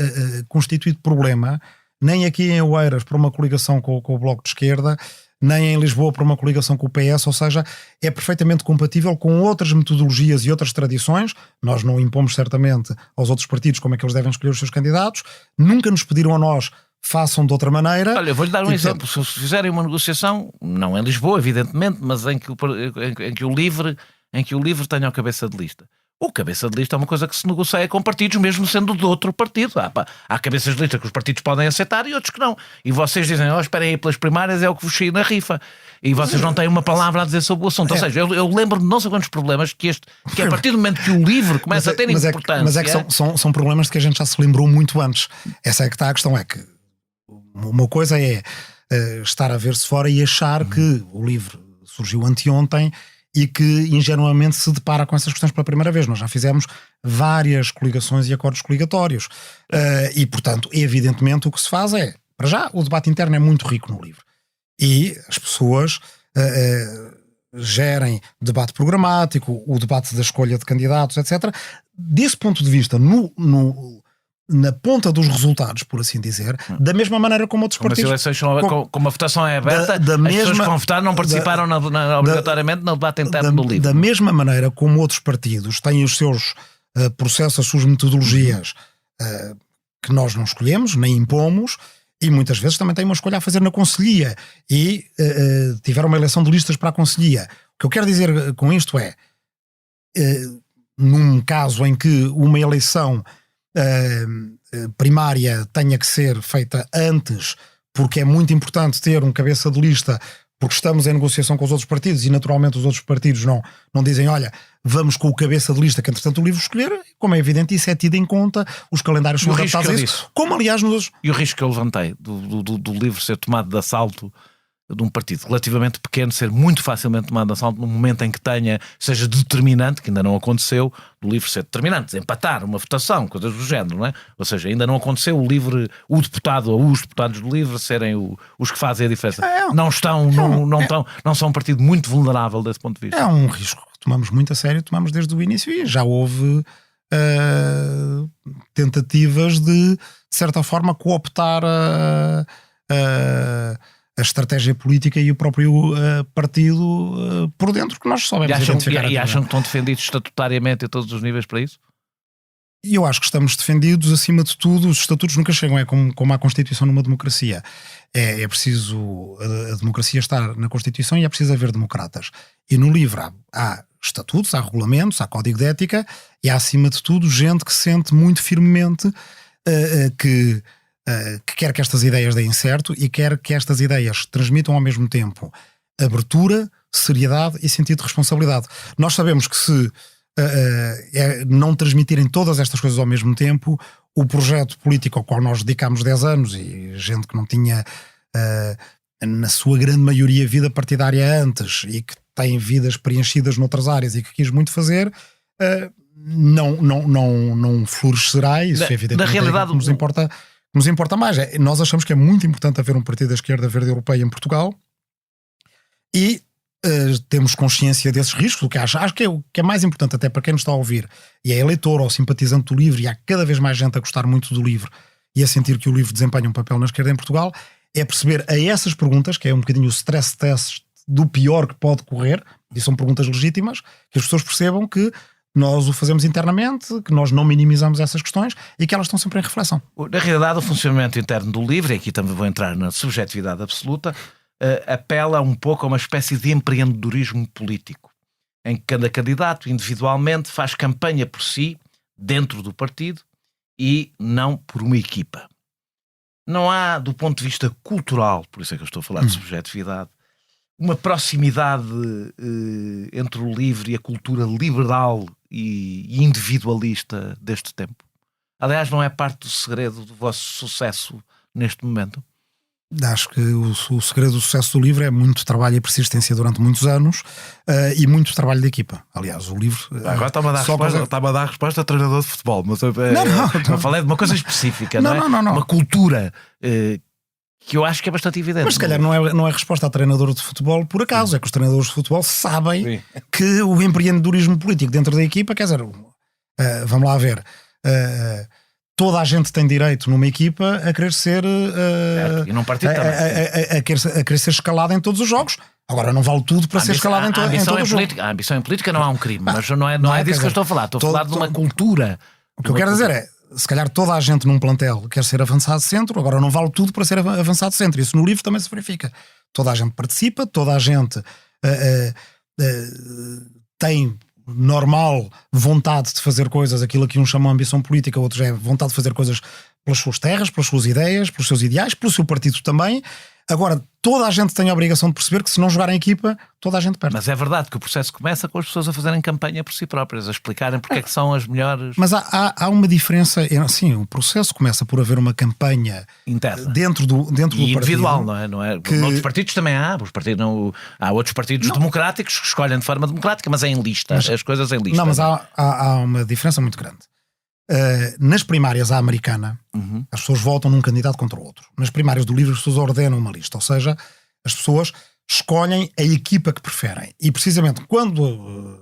constituído problema, nem aqui em Oeiras para uma coligação com o Bloco de Esquerda, nem em Lisboa para uma coligação com o PS, ou seja, é perfeitamente compatível com outras metodologias e outras tradições. Nós não impomos certamente aos outros partidos como é que eles devem escolher os seus candidatos, nunca nos pediram a nós façam de outra maneira. Olha, vou-lhe dar um exemplo. Se fizerem uma negociação, não em Lisboa, evidentemente, mas em que o LIVRE tenha a cabeça de lista. O cabeça de lista é uma coisa que se negocia com partidos, mesmo sendo de outro partido. Há cabeças de lista que os partidos podem aceitar e outros que não. E vocês dizem, esperem aí pelas primárias, é o que vos sair na rifa. E vocês não têm uma palavra a dizer sobre o assunto. Ou seja, eu lembro-me de não sei quantos problemas que a partir do momento que o livro começa a ter importância... Mas é que são problemas de que a gente já se lembrou muito antes. Essa é que está a questão, é que uma coisa é estar a ver-se fora e achar que o livro surgiu anteontem e que ingenuamente se depara com essas questões pela primeira vez. Nós já fizemos várias coligações e acordos coligatórios. E, portanto, evidentemente o que se faz é, para já, o debate interno é muito rico no livro. E as pessoas gerem debate programático, o debate da escolha de candidatos, etc. Desse ponto de vista, na ponta dos resultados, por assim dizer, da mesma maneira como outros partidos. Como a votação é aberta, as pessoas que vão votar não participaram obrigatoriamente no debate interno do livro. Da mesma maneira como outros partidos têm os seus processos, as suas metodologias que nós não escolhemos, nem impomos, e muitas vezes também têm uma escolha a fazer na Conselhia e tiveram uma eleição de listas para a Conselhia. O que eu quero dizer com isto é, num caso em que uma eleição primária tenha que ser feita antes, porque é muito importante ter um cabeça de lista, porque estamos em negociação com os outros partidos e naturalmente os outros partidos não dizem, olha, vamos com o cabeça de lista que entretanto o livro escolher, como é evidente isso é tido em conta, os calendários são adaptados a isso, como aliás nos outros... E o risco que eu levantei do livro ser tomado de assalto de um partido relativamente pequeno, ser muito facilmente tomado de assalto no momento em que seja determinante, que ainda não aconteceu, do livro ser determinante, desempatar uma votação, coisas do género, não é? Ou seja, ainda não aconteceu o deputado ou os deputados do livro serem os que fazem a diferença. Não são um partido muito vulnerável desse ponto de vista. É um risco que tomamos muito a sério, tomamos desde o início e já houve tentativas de certa forma cooptar a estratégia política e o próprio partido por dentro, que nós soubemos identificar. E acham que estão defendidos estatutariamente a todos os níveis para isso? E eu acho que estamos defendidos acima de tudo. Os estatutos nunca chegam, é como a Constituição numa democracia. É preciso a democracia estar na Constituição e é preciso haver democratas. E no livro há estatutos, há regulamentos, há código de ética e há acima de tudo gente que sente muito firmemente que quer que estas ideias deem certo e quer que estas ideias transmitam ao mesmo tempo abertura, seriedade e sentido de responsabilidade. Nós sabemos que se não transmitirem todas estas coisas ao mesmo tempo, o projeto político ao qual nós dedicámos 10 anos e gente que não tinha na sua grande maioria vida partidária antes e que tem vidas preenchidas noutras áreas e que quis muito fazer, não florescerá. Isso evidentemente na realidade nos importa mais. Nós achamos que é muito importante haver um partido da esquerda verde europeia em Portugal e temos consciência desses riscos. O que acho que é mais importante até para quem nos está a ouvir e é eleitor ou simpatizante do livro, e há cada vez mais gente a gostar muito do livro e a sentir que o livro desempenha um papel na esquerda em Portugal, é perceber a essas perguntas, que é um bocadinho o stress test do pior que pode correr, e são perguntas legítimas, que as pessoas percebam que nós o fazemos internamente, que nós não minimizamos essas questões e que elas estão sempre em reflexão. Na realidade, o funcionamento interno do livro, e aqui também vou entrar na subjetividade absoluta, apela um pouco a uma espécie de empreendedorismo político, em que cada candidato individualmente faz campanha por si, dentro do partido, e não por uma equipa. Não há, do ponto de vista cultural, por isso é que eu estou a falar de subjetividade, uma proximidade entre o livro e a cultura liberal e individualista deste tempo. Aliás, não é parte do segredo do vosso sucesso neste momento? Acho que o segredo do sucesso do livro é muito trabalho e persistência durante muitos anos e muito trabalho de equipa. Aliás, o livro... Agora está-me a dar a resposta a treinador de futebol, mas eu falei de uma coisa específica, não é? Uma cultura que eu acho que é bastante evidente. Mas se calhar não é resposta a treinador de futebol por acaso, é que os treinadores de futebol sabem que o empreendedorismo político dentro da equipa, quer dizer, vamos lá ver... toda a gente tem direito numa equipa a querer ser e num partido também. A querer ser escalado em todos os jogos. Agora não vale tudo para ser escalado em todo o jogo. A ambição em política não há um crime, mas não é disso que eu estou a falar. Estou a falar de uma cultura. O que eu quero dizer é, se calhar toda a gente num plantel quer ser avançado centro, agora não vale tudo para ser avançado centro. Isso no livro também se verifica. Toda a gente participa, toda a gente tem normal vontade de fazer coisas, aquilo que uns chamam de ambição política, outros é vontade de fazer coisas pelas suas terras, pelas suas ideias, pelos seus ideais, pelo seu partido também. Agora, toda a gente tem a obrigação de perceber que se não jogar em equipa, toda a gente perde. Mas é verdade que o processo começa com as pessoas a fazerem campanha por si próprias, a explicarem porque é que são as melhores... Mas há uma diferença, sim, o processo começa por haver uma campanha interna dentro do e individual, partido, não é? Que... Noutros partidos também há, há outros partidos democráticos que escolhem de forma democrática, mas é em lista, as coisas em lista. Não, mas há uma diferença muito grande. Nas primárias à americana, as pessoas votam num candidato contra o outro. Nas primárias do LIVRE, as pessoas ordenam uma lista, ou seja, as pessoas escolhem a equipa que preferem. E precisamente quando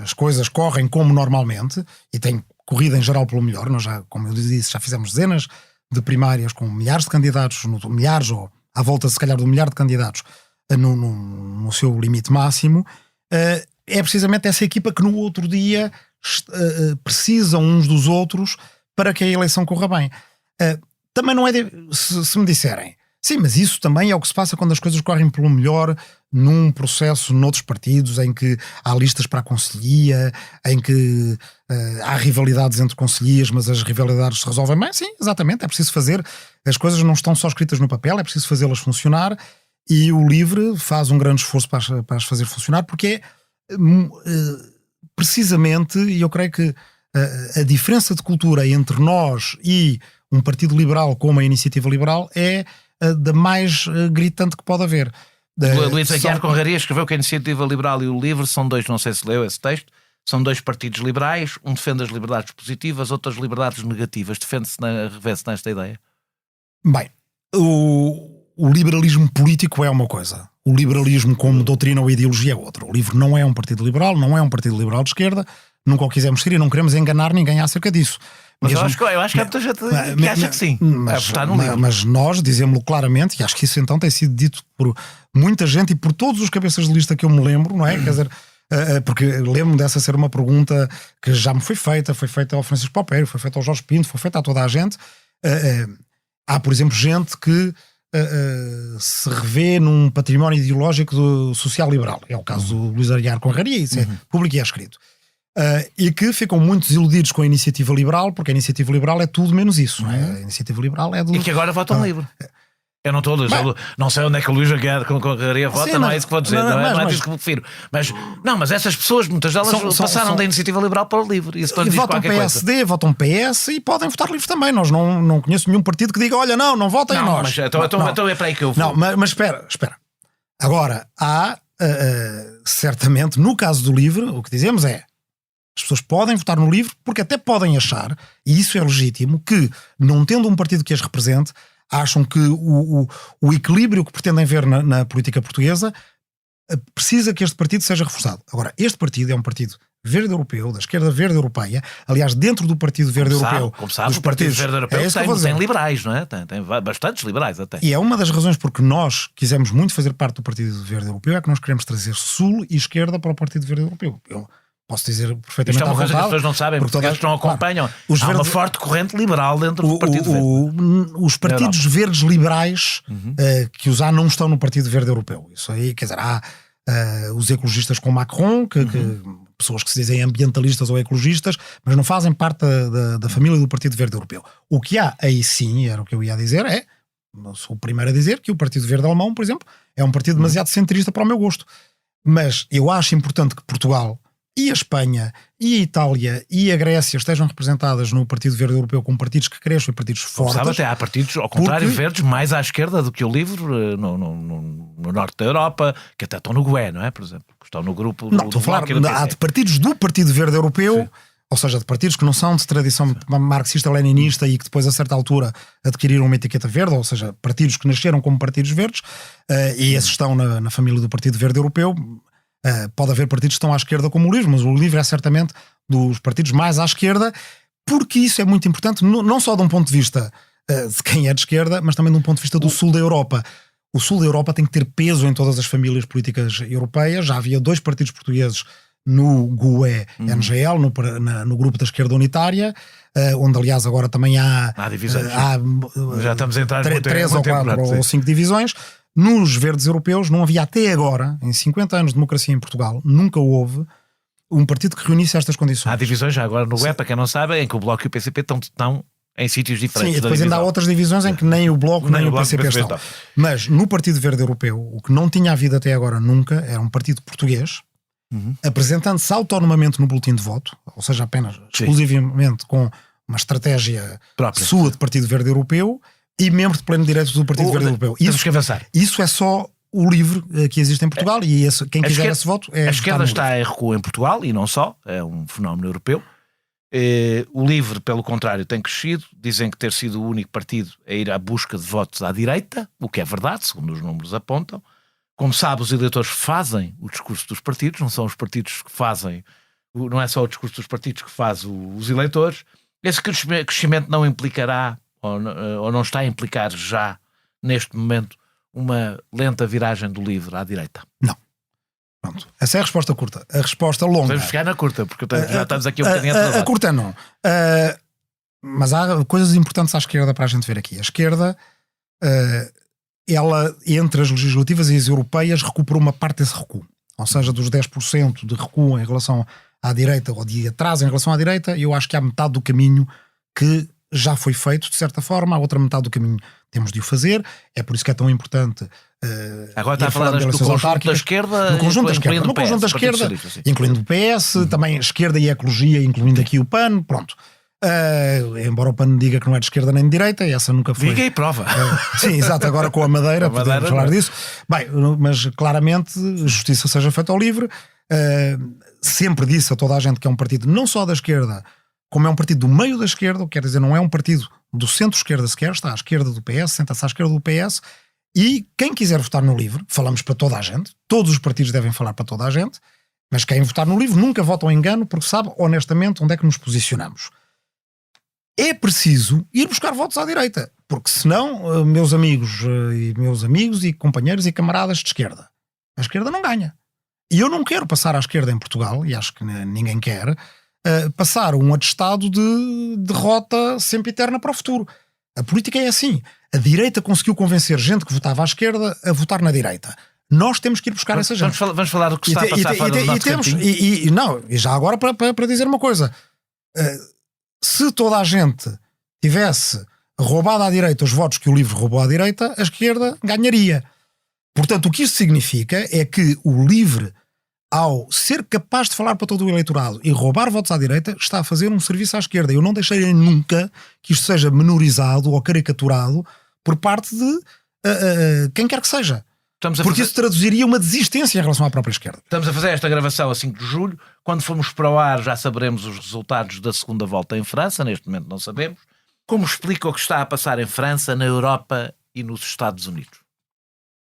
as coisas correm como normalmente, e tem corrido em geral pelo melhor, nós já, como eu disse, já fizemos dezenas de primárias com milhares de candidatos, milhares ou à volta se calhar de 1 milhar de candidatos no seu limite máximo, é precisamente essa equipa que no outro dia precisam uns dos outros para que a eleição corra bem. Também não é se me disserem sim, mas isso também é o que se passa quando as coisas correm pelo melhor num processo noutros partidos em que há listas para a conselhia, em que há rivalidades entre conselhias, mas as rivalidades se resolvem bem. Sim, exatamente, é preciso fazer, as coisas não estão só escritas no papel, é preciso fazê-las funcionar, e o LIVRE faz um grande esforço para as fazer funcionar, porque é precisamente, e eu creio que a diferença de cultura entre nós e um partido liberal como a Iniciativa Liberal é da mais gritante que pode haver. Luís Aguiar Conraria escreveu que a Iniciativa Liberal e o LIVRE são dois, não sei se leu esse texto, são dois partidos liberais, um defende as liberdades positivas, outras liberdades negativas. Revê-se nesta ideia? Bem, o liberalismo político é uma coisa, o liberalismo como doutrina ou ideologia é outra. O LIVRE não é um partido liberal, não é um partido liberal de esquerda, nunca o quisemos ser e não queremos enganar ninguém acerca disso. Mas eu acho que há muita gente que acha que sim. Mas nós dizemos-lo claramente, e acho que isso então tem sido dito por muita gente e por todos os cabeças de lista que eu me lembro, não é? Quer dizer, porque lembro-me dessa ser uma pergunta que já me foi feita ao Francisco Popério, foi feita ao Jorge Pinto, foi feita a toda a gente. Há, por exemplo, gente que se revê num património ideológico social-liberal. É o caso do Luís Aguiar Conraria, isso é público e é escrito. E que ficam muito desiludidos com a Iniciativa Liberal, porque a Iniciativa Liberal é tudo menos isso. Não é? A Iniciativa Liberal é do... E que agora votam livre. Eu não estou a dizer, não sei onde é que o Luís Aguiar Conraria vota, não é isso que vou dizer, não é isso que prefiro. Mas essas pessoas, muitas delas passaram da Iniciativa Liberal para o LIVRE. Isso e votam PSD, votam PS e podem votar livre também. Nós não conheço nenhum partido que diga, olha, não votem em nós. Então é para aí que eu vou. Não, mas espera. Agora, há certamente, no caso do LIVRE, o que dizemos é as pessoas podem votar no LIVRE porque até podem achar, e isso é legítimo, que não tendo um partido que as represente, acham que o equilíbrio que pretendem ver na política portuguesa precisa que este partido seja reforçado. Agora, este partido é um partido verde europeu, da esquerda verde europeia, aliás, dentro do Partido Verde Europeu... Como sabe, o Partido Verde Europeu tem liberais, não é? Tem bastantes liberais até. E é uma das razões porque nós quisemos muito fazer parte do Partido Verde Europeu, é que nós queremos trazer Sul e esquerda para o Partido Verde Europeu. Eu posso dizer perfeitamente isto é uma coisa que as pessoas não sabem, porque eles não acompanham. Claro, há uma forte corrente liberal dentro do Partido Verde. Os partidos verdes liberais que os há não estão no Partido Verde Europeu. Isso aí, quer dizer, há os ecologistas com Macron, pessoas que se dizem ambientalistas ou ecologistas, mas não fazem parte da família do Partido Verde Europeu. O que há aí sim, era o que eu ia dizer, não sou o primeiro a dizer que o Partido Verde Alemão, por exemplo, é um partido demasiado centrista para o meu gosto. Mas eu acho importante que Portugal e a Espanha, e a Itália, e a Grécia estejam representadas no Partido Verde Europeu como partidos que crescem, partidos fortes. Sabe, até há partidos, ao contrário, verdes mais à esquerda do que o LIVRE no norte da Europa, que até estão no GUE, não é? Por exemplo, que estão no grupo... Não, estou a falar, há de partidos do Partido Verde Europeu, sim, ou seja, de partidos que não são de tradição marxista-leninista e que depois a certa altura adquiriram uma etiqueta verde, ou seja, partidos que nasceram como partidos verdes, e esses estão na família do Partido Verde Europeu. Pode haver partidos que estão à esquerda como o LIVRE, mas o LIVRE é certamente dos partidos mais à esquerda, porque isso é muito importante, não só de um ponto de vista de quem é de esquerda, mas também de um ponto de vista do sul da Europa. O sul da Europa tem que ter peso em todas as famílias políticas europeias. Já havia 2 partidos portugueses no GUE-NGL, no grupo da esquerda unitária, onde aliás agora também há divisões. Já estamos a entrar 3 ou 4 ou 5 divisões. Nos verdes europeus não havia até agora, em 50 anos de democracia em Portugal, nunca houve um partido que reunisse estas condições. Há divisões já agora no web, para quem não sabe, em que o Bloco e o PCP estão em sítios diferentes. Sim, e depois ainda há outras divisões em que nem o Bloco nem o PCP estão. Mas no Partido Verde Europeu, o que não tinha havido até agora nunca era um partido português, apresentando-se autonomamente no boletim de voto, ou seja, apenas exclusivamente com uma estratégia própria sua de Partido Verde Europeu e membro de pleno direito do Partido Verde Europeu. Isso é só o LIVRE que existe em Portugal e quem quiser esse voto é... A esquerda está em recuo em Portugal e não só, é um fenómeno europeu. O LIVRE, pelo contrário, tem crescido. Dizem que ter sido o único partido a ir à busca de votos à direita, o que é verdade, segundo os números apontam. Como sabe, os eleitores fazem o discurso dos partidos, não são os partidos que fazem, não é só o discurso dos partidos que faz os eleitores. Esse crescimento não implicará, ou não está a implicar já, neste momento, uma lenta viragem do LIVRE à direita? Não. Pronto. Essa é a resposta curta. A resposta longa... Vamos ficar na curta, porque já estamos aqui um bocadinho atrasados. A curta não. Mas há coisas importantes à esquerda para a gente ver aqui. A esquerda, ela, entre as legislativas e as europeias, recuperou uma parte desse recuo. Ou seja, dos 10% de recuo em relação à direita, ou de atraso em relação à direita, eu acho que há metade do caminho que já foi feito, de certa forma, a outra metade do caminho temos de o fazer. É por isso que é tão importante... Agora está a falar do conjunto da esquerda, no conjunto da esquerda, no conjunto da esquerda, incluindo o PS, também esquerda e ecologia, incluindo aqui o PAN, pronto. Embora o PAN diga que não é de esquerda nem de direita, essa nunca foi. Diga e prova. Sim, exato, agora com a Madeira podemos falar disso. Bem, mas claramente justiça seja feita ao LIVRE. Sempre disse a toda a gente que é um partido não só da esquerda, como é um partido do meio da esquerda, quer dizer, não é um partido do centro-esquerda sequer, está à esquerda do PS, senta-se à esquerda do PS. E quem quiser votar no LIVRE, falamos para toda a gente, todos os partidos devem falar para toda a gente, mas quem votar no LIVRE nunca vota ao engano, porque sabe honestamente onde é que nos posicionamos. É preciso ir buscar votos à direita, porque senão, meus amigos e companheiros e camaradas de esquerda, a esquerda não ganha. E eu não quero passar à esquerda em Portugal, e acho que ninguém quer, passar um atestado de derrota sempre eterna para o futuro. A política é assim. A direita conseguiu convencer gente que votava à esquerda a votar na direita. Nós temos que ir buscar essa gente. Vamos falar do que está a passar fora do nosso cantinho. E já agora para dizer uma coisa. Se toda a gente tivesse roubado à direita os votos que o LIVRE roubou à direita, a esquerda ganharia. Portanto, o que isto significa é que o LIVRE, ao ser capaz de falar para todo o eleitorado e roubar votos à direita, está a fazer um serviço à esquerda. Eu não deixarei nunca que isto seja menorizado ou caricaturado por parte de quem quer que seja. Porque isso traduziria uma desistência em relação à própria esquerda. Estamos a fazer esta gravação a 5 de julho. Quando formos para o ar já saberemos os resultados da segunda volta em França. Neste momento não sabemos. Como explica o que está a passar em França, na Europa e nos Estados Unidos?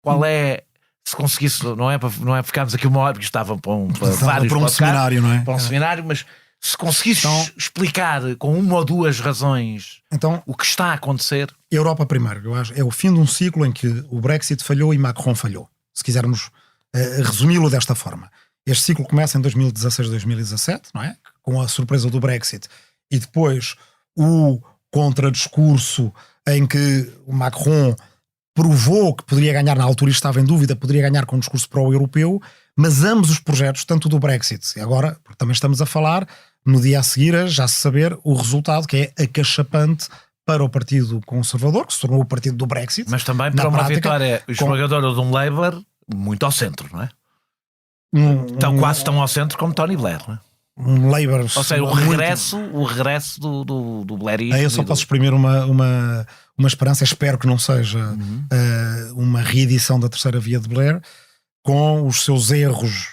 Qual é... Se conseguisse, não é ficarmos aqui uma hora, porque estavam para um seminário, não é? Para um seminário, mas se conseguisse explicar com uma ou duas razões o que está a acontecer. Europa primeiro, eu acho, é o fim de um ciclo em que o Brexit falhou e Macron falhou. Se quisermos resumi-lo desta forma. Este ciclo começa em 2016-2017, não é? Com a surpresa do Brexit e depois o contradiscurso em que o Macron provou que poderia ganhar, na altura estava em dúvida, poderia ganhar com um discurso pró-europeu, mas ambos os projetos, tanto do Brexit, agora, porque também estamos a falar, no dia a seguir, já se saber o resultado, que é acachapante para o Partido Conservador, que se tornou o partido do Brexit. Mas também para uma vitória esmagadora de um Labour muito ao centro, não é? Quase tão ao centro como Tony Blair, não é? Um Labour... Ou seja, o regresso do Blairismo. Eu só posso exprimir uma esperança, espero que não seja uma reedição da terceira via de Blair, com os seus erros,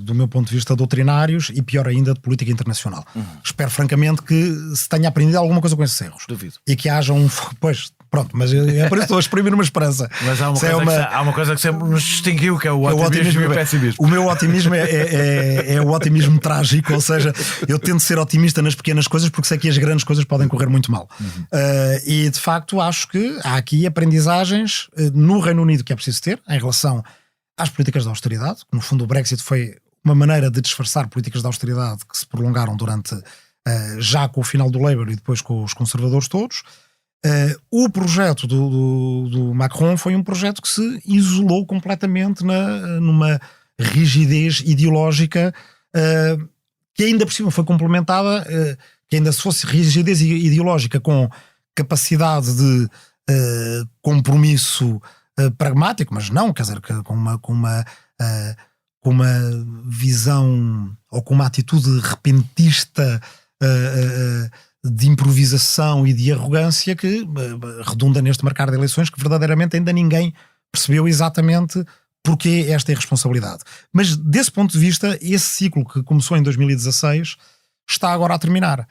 do meu ponto de vista, doutrinários e, pior ainda, de política internacional. Espero, francamente, que se tenha aprendido alguma coisa com esses erros. Duvido. E que haja um... Pois, pronto, mas é por isso que estou a exprimir uma esperança. Mas há uma coisa que sempre nos distinguiu, que é o otimismo e o pessimismo. O meu otimismo é o otimismo trágico, ou seja, eu tento ser otimista nas pequenas coisas porque sei que as grandes coisas podem correr muito mal. E, de facto, acho que há aqui aprendizagens no Reino Unido que é preciso ter em relação às políticas de austeridade. No fundo, o Brexit foi uma maneira de disfarçar políticas de austeridade que se prolongaram durante, já com o final do Labour e depois com os conservadores todos. O projeto do Macron foi um projeto que se isolou completamente numa rigidez ideológica que ainda por cima foi complementada, que ainda se fosse rigidez ideológica com capacidade de compromisso pragmático, mas não, quer dizer, com uma visão ou com uma atitude repentista de improvisação e de arrogância que redunda neste marcar de eleições que verdadeiramente ainda ninguém percebeu exatamente porque esta irresponsabilidade. Mas desse ponto de vista, esse ciclo que começou em 2016 está agora a terminar.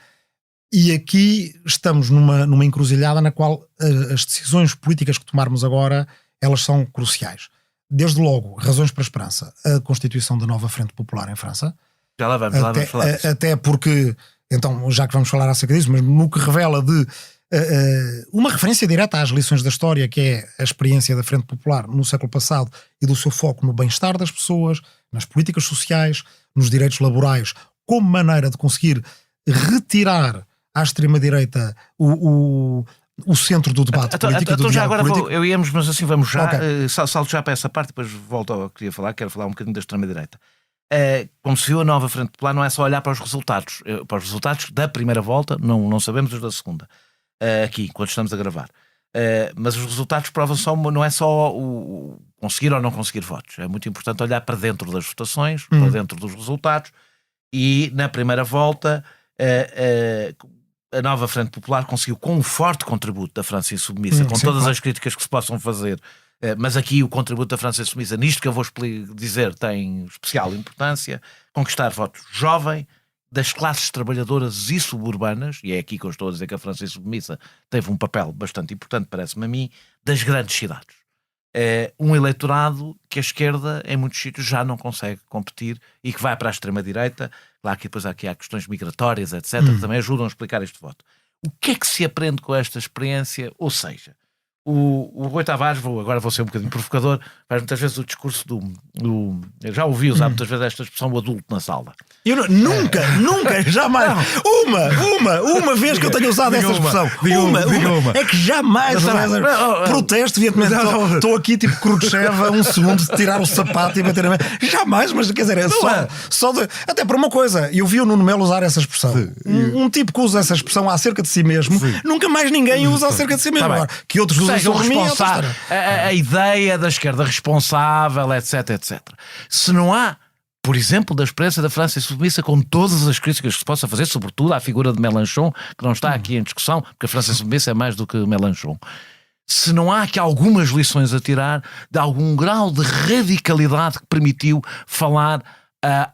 E aqui estamos numa encruzilhada na qual as decisões políticas que tomarmos agora, elas são cruciais. Desde logo, razões para a esperança. A constituição da nova Frente Popular em França. Já lá vamos falar disso. Até porque, então, já que vamos falar acerca disso, mas no que revela de uma referência direta às lições da história, que é a experiência da Frente Popular no século passado e do seu foco no bem-estar das pessoas, nas políticas sociais, nos direitos laborais, como maneira de conseguir retirar à extrema-direita o centro do debate político. Então já agora eu íamos, mas assim vamos já, okay. Salto já para essa parte, depois volto ao que queria falar, quero falar um bocadinho da extrema-direita. Como se viu, a nova Frente Popular não é só olhar para os resultados da primeira volta, não sabemos os da segunda, aqui, enquanto estamos a gravar. Mas os resultados provam só, não é só o conseguir ou não conseguir votos, é muito importante olhar para dentro das votações, para dentro dos resultados, e na primeira volta a nova Frente Popular conseguiu, com um forte contributo da França Insubmissa, com todas as críticas que se possam fazer, mas aqui o contributo da França Insubmissa, nisto que eu vou dizer, tem especial importância, conquistar votos jovem, das classes trabalhadoras e suburbanas, e é aqui que eu estou a dizer que a França Insubmissa teve um papel bastante importante, parece-me a mim, das grandes cidades. É um eleitorado que a esquerda em muitos sítios já não consegue competir e que vai para a extrema-direita. Claro que depois aqui há questões migratórias, etc., que também ajudam a explicar este voto. O que é que se aprende com esta experiência? Ou seja, o Rui Tavares, agora vou ser um bocadinho provocador, faz muitas vezes o discurso eu já ouvi usar muitas vezes esta expressão, o adulto na sala. Eu nunca, jamais, uma vez que eu tenho usado essa expressão, uma, é que jamais, protesto, evidentemente, estou aqui tipo Khrushchev um segundo de tirar o sapato e bater a mão, jamais, mas quer dizer, é só até por uma coisa, eu vi o Nuno Melo usar essa expressão, um tipo que usa essa expressão acerca de si mesmo, nunca mais ninguém usa acerca de si mesmo, agora, que outros usam a ideia da esquerda responsável, etc. Se não há, por exemplo, da experiência da França Insubmissa, com todas as críticas que se possa fazer, sobretudo à figura de Mélenchon, que não está aqui em discussão, porque a França Insubmissa é mais do que Mélenchon. Se não há aqui algumas lições a tirar de algum grau de radicalidade que permitiu falar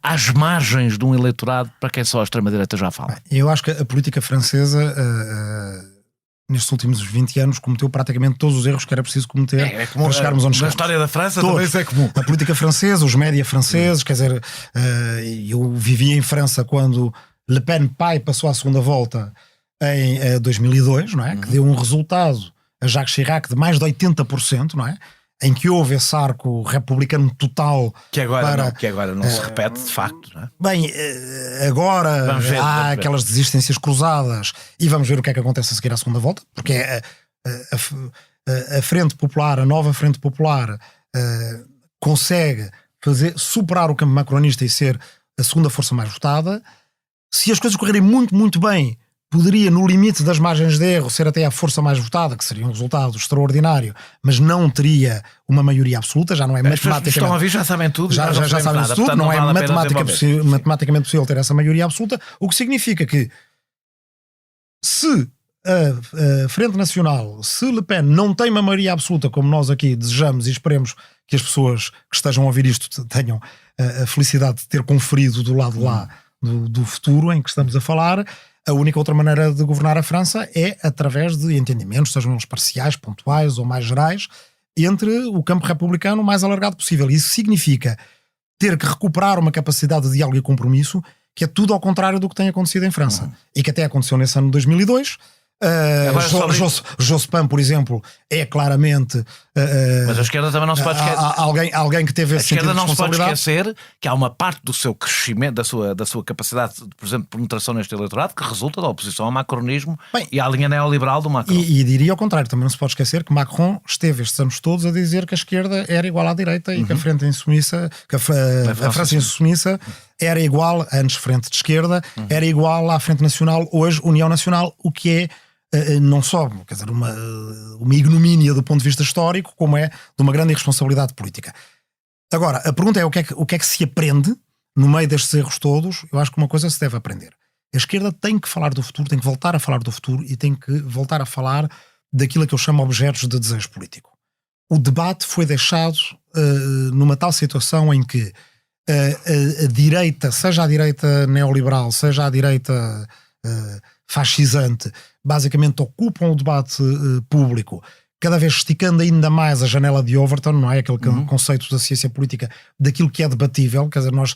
às margens de um eleitorado para quem só a extrema-direita já fala. Eu acho que a política francesa nestes últimos 20 anos cometeu praticamente todos os erros que era preciso cometer para chegarmos onde chegamos. Na história da França também isso é comum. A política francesa, os média franceses, quer dizer, eu vivia em França quando Le Pen pai passou à segunda volta em 2002, não é? Que deu um resultado a Jacques Chirac de mais de 80%, não é? Em que houve esse arco republicano total que agora não se repete de facto, não é? Bem, agora há aquelas desistências cruzadas e vamos ver o que é que acontece a seguir à segunda volta, porque a Frente Popular, a nova Frente Popular consegue superar o campo macronista e ser a segunda força mais votada. Se as coisas correrem muito, muito bem, poderia, no limite das margens de erro, ser até a força mais votada, que seria um resultado extraordinário, mas não teria uma maioria absoluta, já não é matematicamente... Estão a ver, já sabem tudo. Já sabem tudo, portanto, não é matematicamente possível ter essa maioria absoluta, o que significa que se a Frente Nacional, se Le Pen não tem uma maioria absoluta, como nós aqui desejamos e esperemos que as pessoas que estejam a ouvir isto tenham a felicidade de ter conferido do lado lá do futuro em que estamos a falar, a única outra maneira de governar a França é através de entendimentos, sejam eles parciais, pontuais ou mais gerais, entre o campo republicano o mais alargado possível. Isso significa ter que recuperar uma capacidade de diálogo e compromisso que é tudo ao contrário do que tem acontecido em França. E que até aconteceu nesse ano de 2002. Jospin, por exemplo, é claramente mas a esquerda também não se pode esquecer. Alguém que teve esse sentido de responsabilidade. A esquerda não se pode esquecer que há uma parte do seu crescimento, da sua capacidade, por exemplo, de penetração neste eleitorado, que resulta da oposição ao macronismo e à linha neoliberal do Macron. E diria ao contrário, também não se pode esquecer que Macron esteve estes anos todos a dizer que a esquerda era igual à direita e que a Frente Insubmissa, que a França Insubmissa era igual, antes Frente de Esquerda, era igual à Frente Nacional, hoje União Nacional, o que é não só, quer dizer, uma ignomínia do ponto de vista histórico, como é de uma grande irresponsabilidade política. Agora, a pergunta é o que é que se aprende no meio destes erros todos. Eu acho que uma coisa se deve aprender. A esquerda tem que falar do futuro, tem que voltar a falar do futuro e tem que voltar a falar daquilo que eu chamo objetos de desejo político. O debate foi deixado numa tal situação em que a direita, seja a direita neoliberal, seja a direita fascisante, basicamente ocupam o debate público, cada vez esticando ainda mais a janela de Overton, não é? Aquele conceito da ciência política, daquilo que é debatível. Quer dizer, nós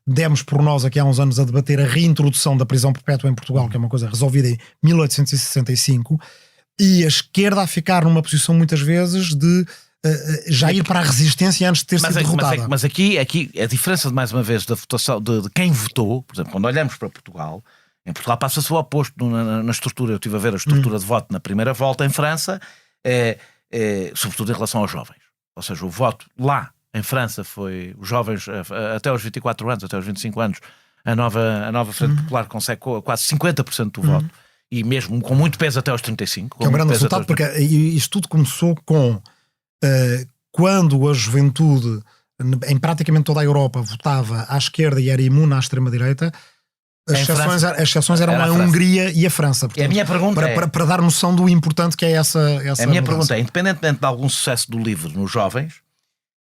demos por nós aqui há uns anos a debater a reintrodução da prisão perpétua em Portugal, que é uma coisa resolvida em 1865, e a esquerda a ficar numa posição muitas vezes de já ir para a resistência antes de ter sido derrotada. Mas aqui a diferença, de mais uma vez, da votação de quem votou, por exemplo, quando olhamos para Portugal, em Portugal passa-se o oposto na estrutura. Eu estive a ver a estrutura de voto na primeira volta em França, sobretudo em relação aos jovens. Ou seja, o voto lá em França foi os jovens até aos 24 anos, até aos 25 anos, a nova Frente Popular consegue quase 50% do voto, e mesmo com muito peso até aos 35. Que é um grande resultado, porque isto tudo começou com quando a juventude em praticamente toda a Europa votava à esquerda e era imune à extrema-direita. As exceções eram a Hungria e a França. Portanto, e a minha pergunta para dar noção do importante que é essa a minha pergunta é, independentemente de algum sucesso do livro nos jovens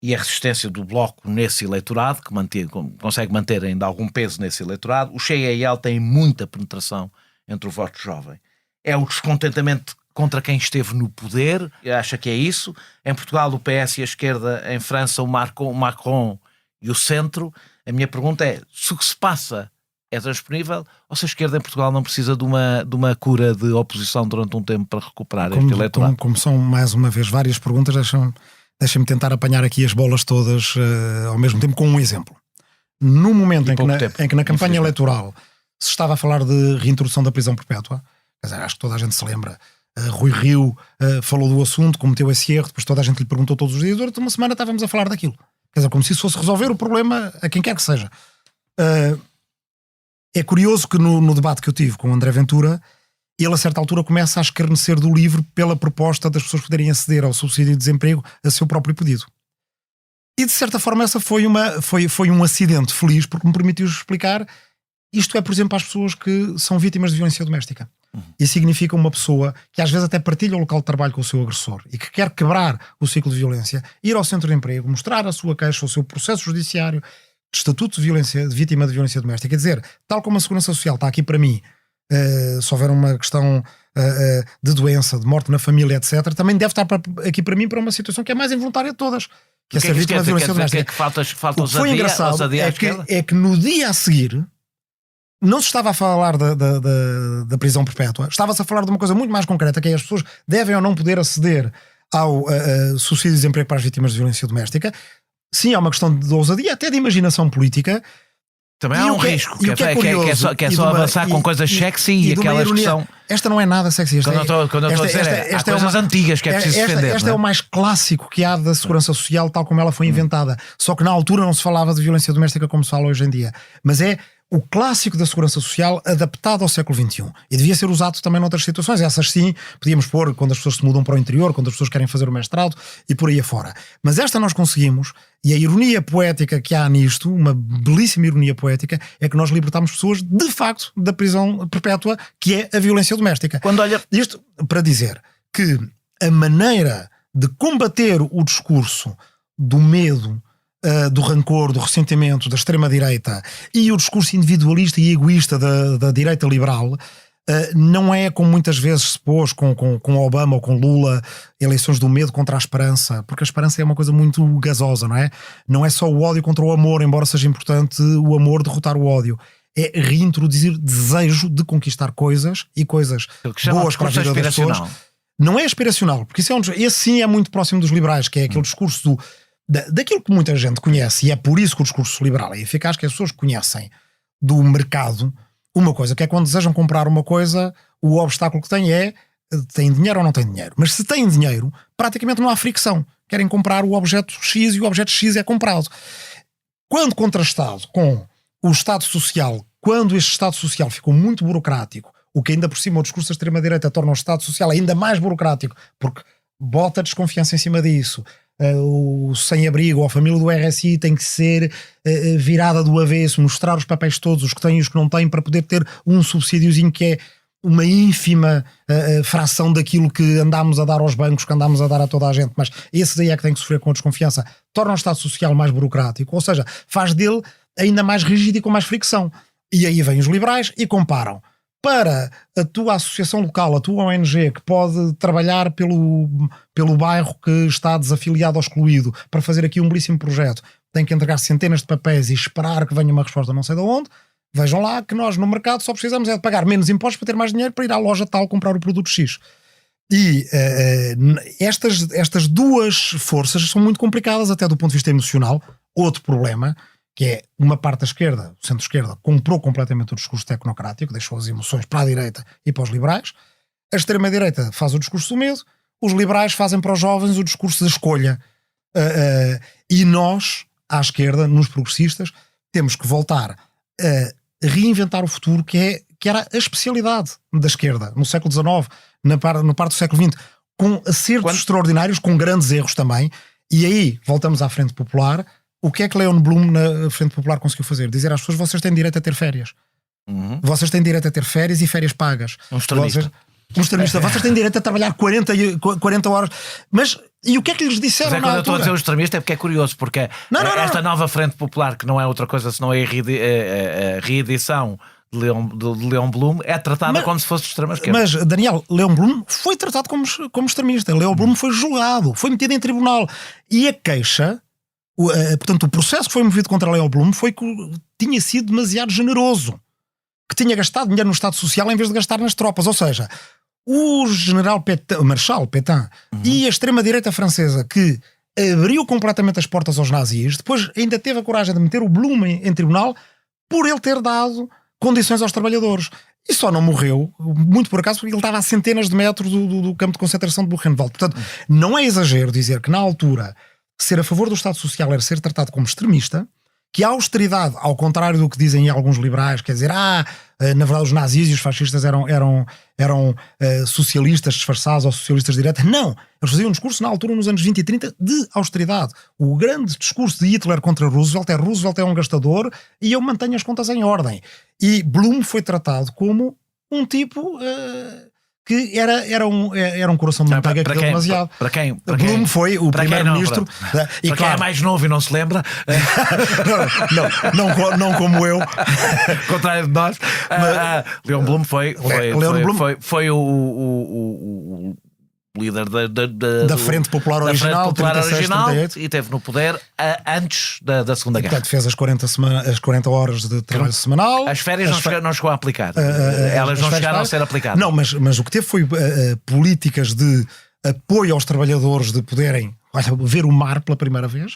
e a resistência do Bloco nesse eleitorado, que consegue manter ainda algum peso nesse eleitorado, o CIEL tem muita penetração entre o voto jovem. É o descontentamento contra quem esteve no poder, acha que é isso. Em Portugal o PS e a esquerda, em França o Macron e o centro. A minha pergunta é, se o que se passa é transponível, ou se a esquerda em Portugal não precisa de uma cura de oposição durante um tempo para recuperar este eleitorado? Como são, mais uma vez, várias perguntas, deixem-me tentar apanhar aqui as bolas todas ao mesmo tempo com um exemplo. No momento em que na campanha eleitoral se estava a falar de reintrodução da prisão perpétua, quer dizer, acho que toda a gente se lembra, Rui Rio falou do assunto, cometeu esse erro, depois toda a gente lhe perguntou todos os dias, durante uma semana estávamos a falar daquilo. Quer dizer, como se isso fosse resolver o problema a quem quer que seja. É curioso que no debate que eu tive com o André Ventura, ele a certa altura começa a escarnecer do livro pela proposta das pessoas poderem aceder ao subsídio de desemprego a seu próprio pedido. E de certa forma essa foi um acidente feliz, porque me permitiu explicar. Isto é, por exemplo, às pessoas que são vítimas de violência doméstica. E significa uma pessoa que às vezes até partilha o local de trabalho com o seu agressor e que quer quebrar o ciclo de violência, ir ao centro de emprego, mostrar a sua queixa, o seu processo judiciário de estatuto de vítima de violência doméstica. Quer dizer, tal como a Segurança Social está aqui para mim, se houver uma questão de doença, de morte na família, etc., também deve estar aqui para mim para uma situação que é mais involuntária de todas. Que é ser vítima de violência doméstica. O que foi engraçado é que no dia a seguir não se estava a falar da prisão perpétua, estava-se a falar de uma coisa muito mais concreta, que é as pessoas devem ou não poder aceder ao subsídio de desemprego para as vítimas de violência doméstica. Sim, há uma questão de ousadia, até de imaginação política. Também há um risco, que é só avançar com coisas sexy e aquela expressão. Esta não é nada sexy. Quando eu estou a dizer, há coisas antigas que é preciso defender. Esta é o mais clássico que há da Segurança Social, tal como ela foi inventada. Só que na altura não se falava de violência doméstica como se fala hoje em dia. Mas é o clássico da Segurança Social adaptado ao século XXI. E devia ser usado também noutras situações. Essas sim, podíamos pôr quando as pessoas se mudam para o interior, quando as pessoas querem fazer o mestrado e por aí afora. Mas esta nós conseguimos, e a ironia poética que há nisto, uma belíssima ironia poética, é que nós libertamos pessoas, de facto, da prisão perpétua, que é a violência doméstica. Isto para dizer que a maneira de combater o discurso do medo, do rancor, do ressentimento da extrema-direita e o discurso individualista e egoísta da direita liberal não é como muitas vezes se pôs com Obama ou com Lula, eleições do medo contra a esperança, porque a esperança é uma coisa muito gasosa, não é? Não é só o ódio contra o amor, embora seja importante o amor derrotar o ódio. É reintroduzir desejo de conquistar coisas e coisas boas para a vida das pessoas. Não é aspiracional, porque esse sim é muito próximo dos liberais, que é aquele discurso daquilo que muita gente conhece, e é por isso que o discurso liberal é eficaz, que as pessoas conhecem do mercado uma coisa, que é quando desejam comprar uma coisa, o obstáculo que têm é, têm dinheiro ou não têm dinheiro. Mas se têm dinheiro, praticamente não há fricção. Querem comprar o objeto X e o objeto X é comprado. quando contrastado com o Estado Social, quando este Estado Social ficou muito burocrático, o que ainda por cima o discurso da extrema-direita torna o Estado Social ainda mais burocrático, porque bota desconfiança em cima disso. O sem-abrigo ou a família do RSI tem que ser virada do avesso, mostrar os papéis todos, os que têm e os que não têm, para poder ter um subsídiozinho que é uma ínfima fração daquilo que andámos a dar aos bancos, que andámos a dar a toda a gente, mas esse aí é que tem que sofrer com a desconfiança. Torna o Estado Social mais burocrático, ou seja, faz dele ainda mais rígido e com mais fricção. E aí vêm os liberais e comparam. Para a tua associação local, a tua ONG, que pode trabalhar pelo bairro que está desafiliado ou excluído, para fazer aqui um belíssimo projeto, tem que entregar centenas de papéis e esperar que venha uma resposta não sei de onde. Vejam lá que nós no mercado só precisamos é de pagar menos impostos para ter mais dinheiro para ir à loja tal comprar o produto X. E estas duas forças são muito complicadas até do ponto de vista emocional. Outro problema, que é uma parte da esquerda, o centro-esquerda, comprou completamente o discurso tecnocrático, deixou as emoções para a direita e para os liberais. A extrema-direita faz o discurso do medo, os liberais fazem para os jovens o discurso da escolha. E nós, à esquerda, nos progressistas, temos que voltar a reinventar o futuro, que era a especialidade da esquerda, no século XIX, na parte do século XX, com acertos extraordinários, com grandes erros também. E aí, voltamos à Frente Popular. O que é que Leon Blum na Frente Popular conseguiu fazer? Dizer às pessoas: vocês têm direito a ter férias. Vocês têm direito a ter férias e férias pagas. Um extremista. Vocês têm direito a trabalhar 40 horas. Mas, e o que é que lhes disseram na altura? Quando eu estou a dizer o extremista é porque é curioso, porque esta nova Frente Popular, que não é outra coisa senão a reedição de Leon Blum, é tratada como se fosse extrema-esquerda. Mas, Daniel, Leon Blum foi tratado como extremista. Leon Blum foi julgado, foi metido em tribunal. E a queixa... portanto, o processo que foi movido contra Leon Blum foi que tinha sido demasiado generoso, que tinha gastado dinheiro no Estado Social em vez de gastar nas tropas. Ou seja, o Marshal Pétain e a extrema-direita francesa, que abriu completamente as portas aos nazis, depois ainda teve a coragem de meter o Blum em tribunal por ele ter dado condições aos trabalhadores. E só não morreu, muito por acaso, porque ele estava a centenas de metros do campo de concentração de Buchenwald. Portanto, não é exagero dizer que na altura ser a favor do Estado Social era ser tratado como extremista, que a austeridade, ao contrário do que dizem alguns liberais, quer dizer, na verdade os nazis e os fascistas eram socialistas disfarçados ou socialistas de direita. Não, eles faziam um discurso na altura, nos anos 20 e 30, de austeridade. O grande discurso de Hitler contra Roosevelt é um gastador e eu mantenho as contas em ordem. E Blum foi tratado como um tipo... que era um coração de manteiga que deu demasiado. Para quem? Blum foi o primeiro-ministro. Para quem é mais novo e não se lembra. não como eu. Contrário de nós. Leon Blum foi o líder da Frente Popular original, 38. E esteve no poder antes da Segunda Guerra. Portanto, fez as 40 horas de trabalho semanal. As férias não chegou a aplicar. Elas não chegaram a ser aplicadas. Não, mas o que teve foi políticas de apoio aos trabalhadores, de poderem ver o mar pela primeira vez.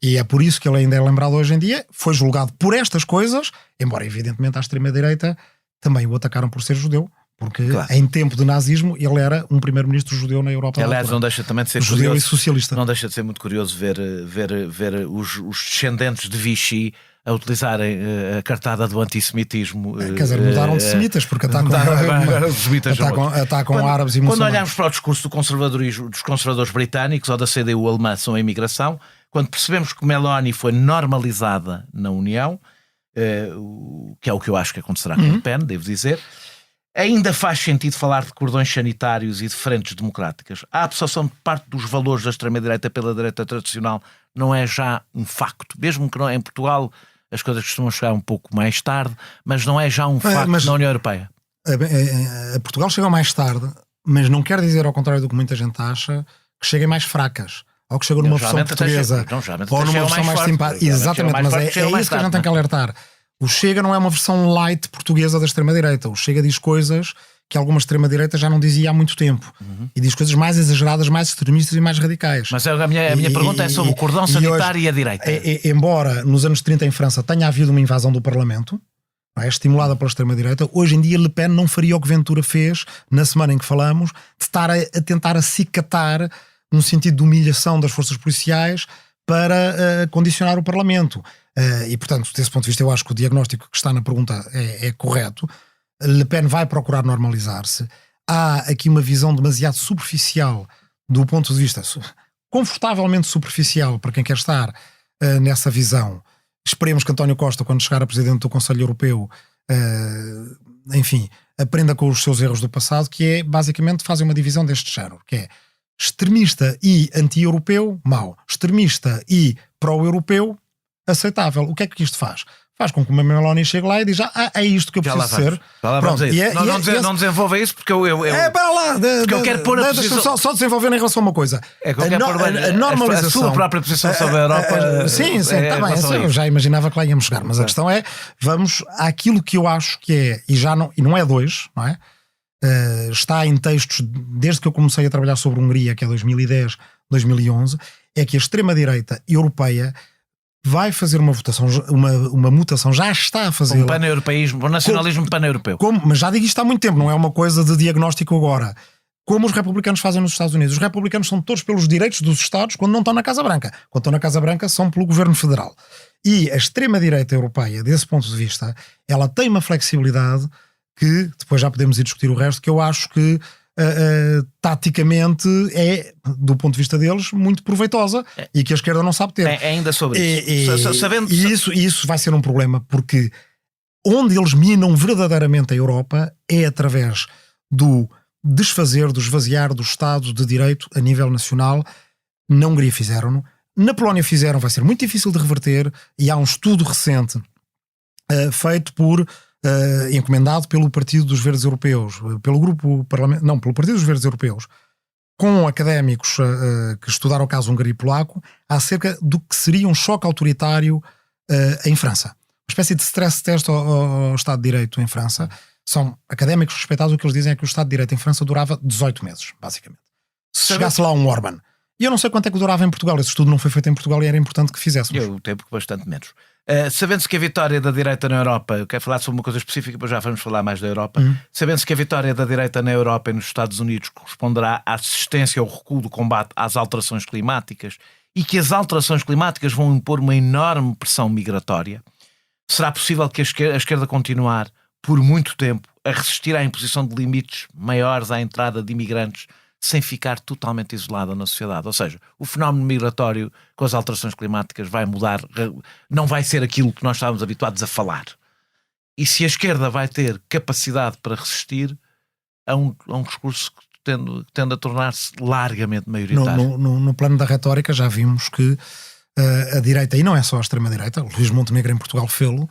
E é por isso que ele ainda é lembrado hoje em dia. Foi julgado por estas coisas, embora evidentemente à extrema-direita também o atacaram por ser judeu. Porque em tempo de nazismo ele era um primeiro-ministro judeu na Europa. Aliás, não deixa também de ser judeu curioso, e socialista. Não deixa de ser muito curioso ver os descendentes de Vichy a utilizarem a cartada do antissemitismo. Quer dizer, mudaram de semitas, porque atacam árabes e muçulmanos. Quando olhamos para o discurso do conservadorismo, dos conservadores britânicos ou da CDU alemã sobre a imigração, quando percebemos que Meloni foi normalizada na União, que é o que eu acho que acontecerá com Le Pen, devo dizer, ainda faz sentido falar de cordões sanitários e de frentes democráticas. A absorção de parte dos valores da extrema-direita pela direita tradicional não é já um facto. Mesmo que não, em Portugal as coisas costumam chegar um pouco mais tarde, mas não é já um facto na União Europeia. A Portugal chega mais tarde, mas não quer dizer, ao contrário do que muita gente acha, que cheguem mais fracas. Ou que chegam numa versão portuguesa. Ou numa versão mais simpática. Exatamente, mas é isso que a gente tem que alertar. O Chega não é uma versão light portuguesa da extrema-direita. O Chega diz coisas que alguma extrema-direita já não dizia há muito tempo. E diz coisas mais exageradas, mais extremistas e mais radicais. Mas a minha pergunta é sobre o cordão sanitário e a direita. Embora nos anos 30 em França tenha havido uma invasão do Parlamento, estimulada pela extrema-direita, hoje em dia Le Pen não faria o que Ventura fez na semana em que falamos, de estar a tentar acicatar um sentido de humilhação das forças policiais para condicionar o Parlamento. E, portanto, desse ponto de vista, eu acho que o diagnóstico que está na pergunta é correto. Le Pen vai procurar normalizar-se. Há aqui uma visão demasiado superficial do ponto de vista, confortavelmente superficial para quem quer estar nessa visão. Esperemos que António Costa, quando chegar a Presidente do Conselho Europeu, enfim, aprenda com os seus erros do passado, que é, basicamente, fazem uma divisão deste género, que é extremista e anti-europeu, mau. Extremista e pró-europeu, aceitável. O que é que isto faz? Faz com que uma Meloni chegue lá e diz, é isto que eu preciso ser. Já lá vamos a isso. Não desenvolva isso porque eu para lá. Porque eu quero pôr a posição... Só desenvolver em relação a uma coisa. É que eu quero pôr a normalização. A sua própria posição sobre a Europa. Sim, está bem. Eu já imaginava que lá íamos chegar. Mas a questão é, vamos àquilo que eu acho que é, e não é dois, não é? Está em textos, desde que eu comecei a trabalhar sobre a Hungria, que é 2010, 2011, é que a extrema-direita europeia vai fazer uma mutação, já está a fazer. Um pan-europeísmo, um nacionalismo pan-europeu. Mas já digo isto há muito tempo, não é uma coisa de diagnóstico agora. Como os republicanos fazem nos Estados Unidos. Os republicanos são todos pelos direitos dos Estados quando não estão na Casa Branca. Quando estão na Casa Branca são pelo governo federal. E a extrema-direita europeia, desse ponto de vista, ela tem uma flexibilidade que, depois já podemos ir discutir o resto, que eu acho que taticamente é, do ponto de vista deles, muito proveitosa e que a esquerda não sabe ter. Ainda sobre isso. E isso vai ser um problema, porque onde eles minam verdadeiramente a Europa é através do desfazer, do esvaziar do Estado de Direito a nível nacional. Na Hungria fizeram-no, na Polónia fizeram, vai ser muito difícil de reverter, e há um estudo recente feito encomendado pelo Partido dos Verdes Europeus, pelo Partido dos Verdes Europeus, com académicos que estudaram o caso húngaro e polaco, acerca do que seria um choque autoritário em França. Uma espécie de stress test ao Estado de Direito em França. São académicos respeitados, o que eles dizem é que o Estado de Direito em França durava 18 meses, basicamente. Se chegasse lá um Orbán. E eu não sei quanto é que durava em Portugal. Esse estudo não foi feito em Portugal e era importante que fizéssemos. Eu tempo que bastante menos. Sabendo-se que a vitória da direita na Europa, eu quero falar sobre uma coisa específica, depois já vamos falar mais da Europa. Sabendo-se que a vitória da direita na Europa e nos Estados Unidos corresponderá à assistência ao recuo do combate às alterações climáticas e que as alterações climáticas vão impor uma enorme pressão migratória, será possível que a esquerda continuar por muito tempo a resistir à imposição de limites maiores à entrada de imigrantes sem ficar totalmente isolada na sociedade? Ou seja, o fenómeno migratório com as alterações climáticas vai mudar, não vai ser aquilo que nós estávamos habituados a falar. E se a esquerda vai ter capacidade para resistir a um discurso que tende a tornar-se largamente maioritário. No plano da retórica já vimos que a direita, e não é só a extrema-direita, Luís Montenegro em Portugal fê-lo,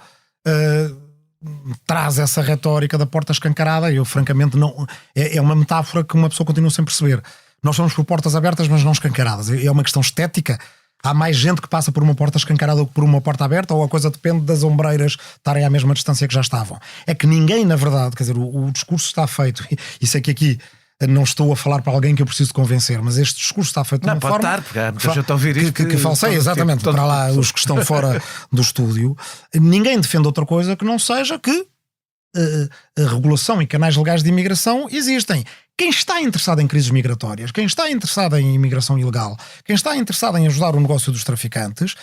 traz essa retórica da porta escancarada. Eu francamente não... É uma metáfora que uma pessoa continua sem perceber. Nós somos por portas abertas, mas não escancaradas. É uma questão estética. Há mais gente que passa por uma porta escancarada do que por uma porta aberta, ou a coisa depende das ombreiras estarem à mesma distância que já estavam? É que ninguém, na verdade, quer dizer, o discurso está feito, e sei que aqui não estou a falar para alguém que eu preciso de convencer, mas este discurso está feito de uma forma... Não, pode estar, porque há muita gente a ouvir isto. Que falsei, exatamente, para lá os que estão fora do estúdio. Ninguém defende outra coisa que não seja que a regulação e canais legais de imigração existem. Quem está interessado em crises migratórias, quem está interessado em imigração ilegal, quem está interessado em ajudar o negócio dos traficantes,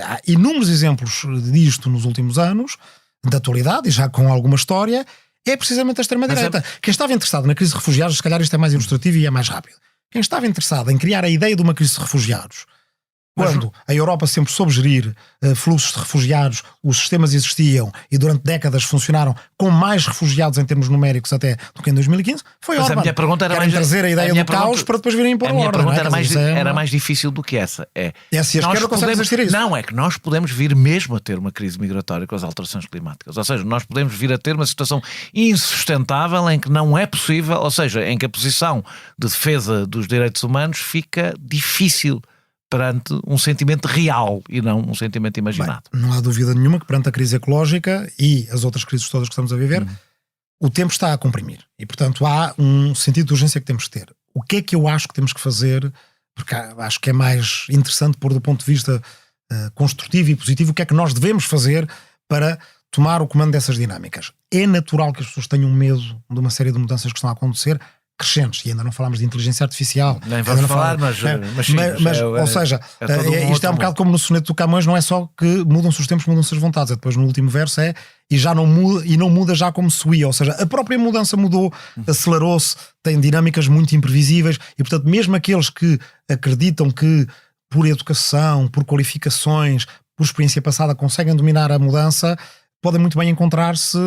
há inúmeros exemplos disto nos últimos anos, da atualidade, e já com alguma história, é precisamente a extrema-direita. Quem estava interessado na crise de refugiados, se calhar isto é mais ilustrativo e é mais rápido. Quem estava interessado em criar a ideia de uma crise de refugiados, quando a Europa sempre soube gerir fluxos de refugiados, os sistemas existiam e durante décadas funcionaram com mais refugiados em termos numéricos até do que em 2015, foi Orbán. A minha pergunta era mais... trazer a ideia do caos para depois virem impor a ordem. A minha pergunta era mais difícil do que essa. É se a esquerda consegue resistir a isso. Não, é que nós podemos vir mesmo a ter uma crise migratória com as alterações climáticas. Ou seja, nós podemos vir a ter uma situação insustentável em que não é possível, ou seja, em que a posição de defesa dos direitos humanos fica difícil perante um sentimento real e não um sentimento imaginado. Bem, não há dúvida nenhuma que perante a crise ecológica e as outras crises todas que estamos a viver, o tempo está a comprimir. E, portanto, há um sentido de urgência que temos que ter. O que é que eu acho que temos que fazer? Porque acho que é mais interessante pôr do ponto de vista construtivo e positivo o que é que nós devemos fazer para tomar o comando dessas dinâmicas. É natural que as pessoas tenham medo de uma série de mudanças que estão a acontecer. crescentes, e ainda não falámos de inteligência artificial. Nem vamos falar, mas ou seja, isto é um bocado como no soneto do Camões, não é só que mudam-se os tempos, mudam-se as vontades, depois no último verso e já não muda, e não muda já como se ia, ou seja, a própria mudança mudou, acelerou-se, tem dinâmicas muito imprevisíveis, e portanto mesmo aqueles que acreditam que por educação, por qualificações, por experiência passada conseguem dominar a mudança, podem muito bem encontrar-se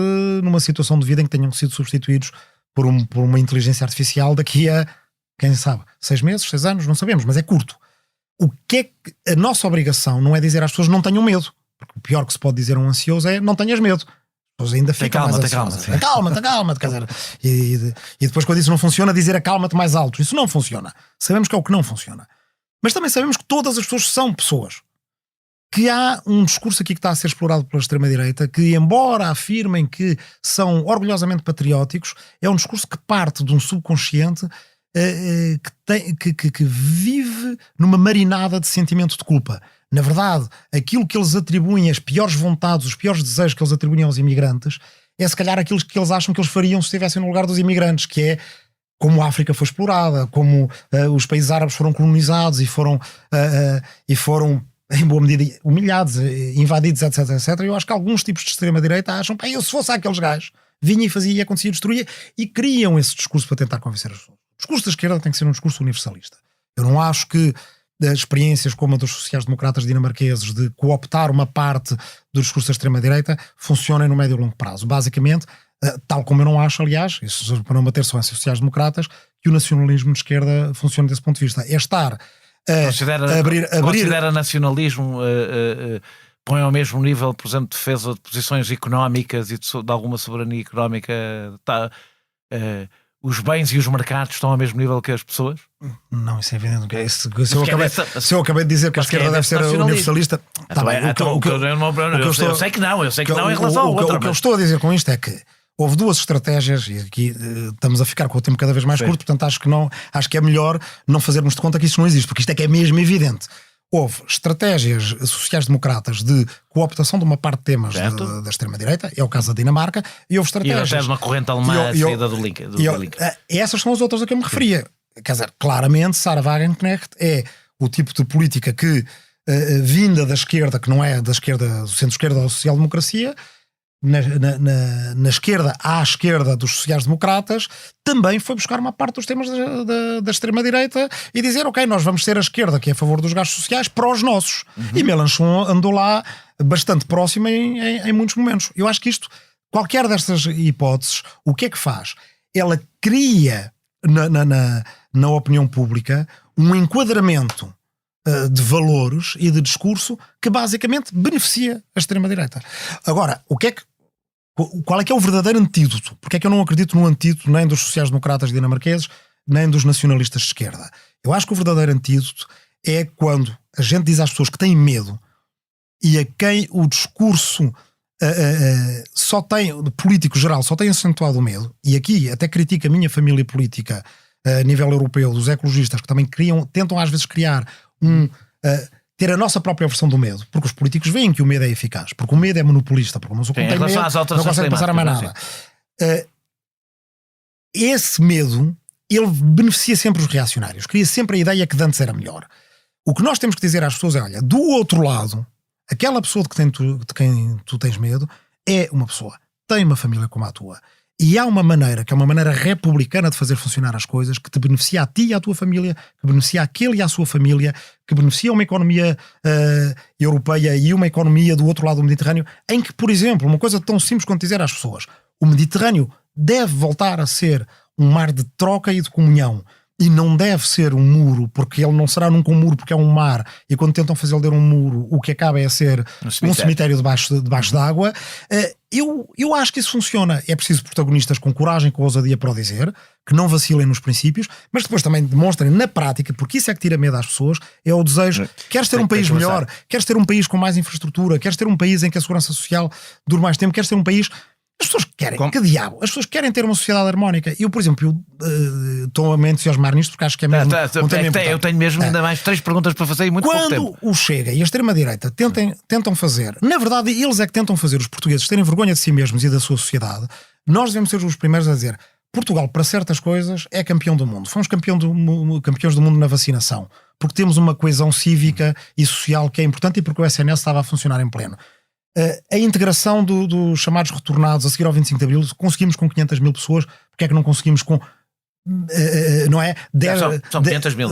numa situação de vida em que tenham sido substituídos por uma inteligência artificial daqui a, quem sabe, 6 meses, 6 anos, não sabemos, mas é curto. O que é que a nossa obrigação não é dizer às pessoas não tenham medo, porque o pior que se pode dizer a um ansioso é não tenhas medo. As pessoas ainda ficam mais ansiosas. Acalma-te, quer dizer, e depois quando isso não funciona, dizer acalma-te mais alto. Isso não funciona. Sabemos que é o que não funciona. Mas também sabemos que todas as pessoas são pessoas. Que há um discurso aqui que está a ser explorado pela extrema-direita que, embora afirmem que são orgulhosamente patrióticos, é um discurso que parte de um subconsciente que vive numa marinada de sentimento de culpa. Na verdade, aquilo que eles atribuem, as piores vontades, os piores desejos que eles atribuem aos imigrantes, é se calhar aquilo que eles acham que eles fariam se estivessem no lugar dos imigrantes, que é como a África foi explorada, como os países árabes foram colonizados e foram em boa medida humilhados, invadidos, etc, etc. Eu acho que alguns tipos de extrema-direita acham, eu se fosse aqueles gajos, vinha e fazia e acontecia, destruía, e criam esse discurso para tentar convencer as pessoas. O discurso da esquerda tem que ser um discurso universalista. Eu não acho que experiências como a dos sociais-democratas dinamarqueses de cooptar uma parte do discurso da extrema-direita funcionem no médio e longo prazo. Basicamente, tal como eu não acho, aliás, isso para não bater só em sociais-democratas, que o nacionalismo de esquerda funcione desse ponto de vista. É estar Considera nacionalismo, põe ao mesmo nível, por exemplo, defesa de posições económicas e de alguma soberania económica, os bens e os mercados estão ao mesmo nível que as pessoas? Não, isso é evidente. Se eu acabei de dizer que a esquerda deve ser universalista, está bem. Eu sei que não em relação ao outro. O que eu estou a dizer com isto é que houve duas estratégias, e aqui estamos a ficar com o tempo cada vez mais curto, portanto acho que é melhor não fazermos de conta que isso não existe, porque isto é que é mesmo evidente. Houve estratégias sociais-democratas de cooptação de uma parte de temas da extrema-direita, é o caso da Dinamarca, e houve estratégias... E até uma corrente alemã saída do link. Essas são as outras a que eu me referia. Quer dizer, claramente, Sarah Wagenknecht é o tipo de política que, vinda da esquerda, que não é da esquerda, do centro-esquerda ou da social-democracia, na esquerda, à esquerda dos sociais-democratas, também foi buscar uma parte dos temas da extrema-direita e dizer, ok, nós vamos ser a esquerda que é a favor dos gastos sociais para os nossos. E Mélenchon andou lá bastante próximo em muitos momentos. Eu acho que isto, qualquer destas hipóteses, o que é que faz? Ela cria na opinião pública um enquadramento de valores e de discurso que basicamente beneficia a extrema-direita. Agora, qual é que é o verdadeiro antídoto? Porque é que eu não acredito no antídoto nem dos sociais-democratas dinamarqueses, nem dos nacionalistas de esquerda? Eu acho que o verdadeiro antídoto é quando a gente diz às pessoas que têm medo e a quem o discurso de político geral só tem acentuado o medo, e aqui até critico a minha família política a nível europeu, dos ecologistas, que também tentam às vezes criar ter a nossa própria versão do medo, porque os políticos veem que o medo é eficaz, porque o medo é monopolista, porque uma pessoa que não tem medo não consegue passar a mais nada. Esse medo, ele beneficia sempre os reacionários, cria sempre a ideia que de antes era melhor. O que nós temos que dizer às pessoas é, olha, do outro lado, aquela pessoa de quem tu tens medo é uma pessoa, tem uma família como a tua. E há uma maneira, que é uma maneira republicana de fazer funcionar as coisas, que te beneficia a ti e à tua família, que beneficia aquele e à sua família, que beneficia uma economia europeia e uma economia do outro lado do Mediterrâneo, em que, por exemplo, uma coisa tão simples quanto dizer às pessoas, o Mediterrâneo deve voltar a ser um mar de troca e de comunhão, e não deve ser um muro, porque ele não será nunca um muro, porque é um mar, e quando tentam fazer dele um muro, o que acaba é ser um cemitério debaixo d'água. Eu acho que isso funciona. É preciso protagonistas com coragem, com ousadia para o dizer, que não vacilem nos princípios, mas depois também demonstrem na prática, porque isso é que tira medo às pessoas, é o desejo. Queres ter um país melhor, queres ter um país com mais infraestrutura, queres ter um país em que a segurança social dure mais tempo, queres ter um país... As pessoas querem, que diabo? As pessoas querem ter uma sociedade harmónica. Eu, por exemplo, estou a me entusiasmar nisto porque acho que é mesmo um tema importante. Eu tenho mesmo ainda mais 3 perguntas para fazer e muito pouco tempo. Quando o Chega e a extrema-direita tentam fazer, na verdade eles é que tentam fazer os portugueses terem vergonha de si mesmos e da sua sociedade, nós devemos ser os primeiros a dizer, Portugal, para certas coisas, é campeão do mundo. Fomos campeões do mundo na vacinação, porque temos uma coesão cívica e social que é importante e porque o SNS estava a funcionar em pleno. A integração dos chamados retornados a seguir ao 25 de Abril, conseguimos com 500 mil pessoas, porque é que não conseguimos com... não é? 10, são 500 mil.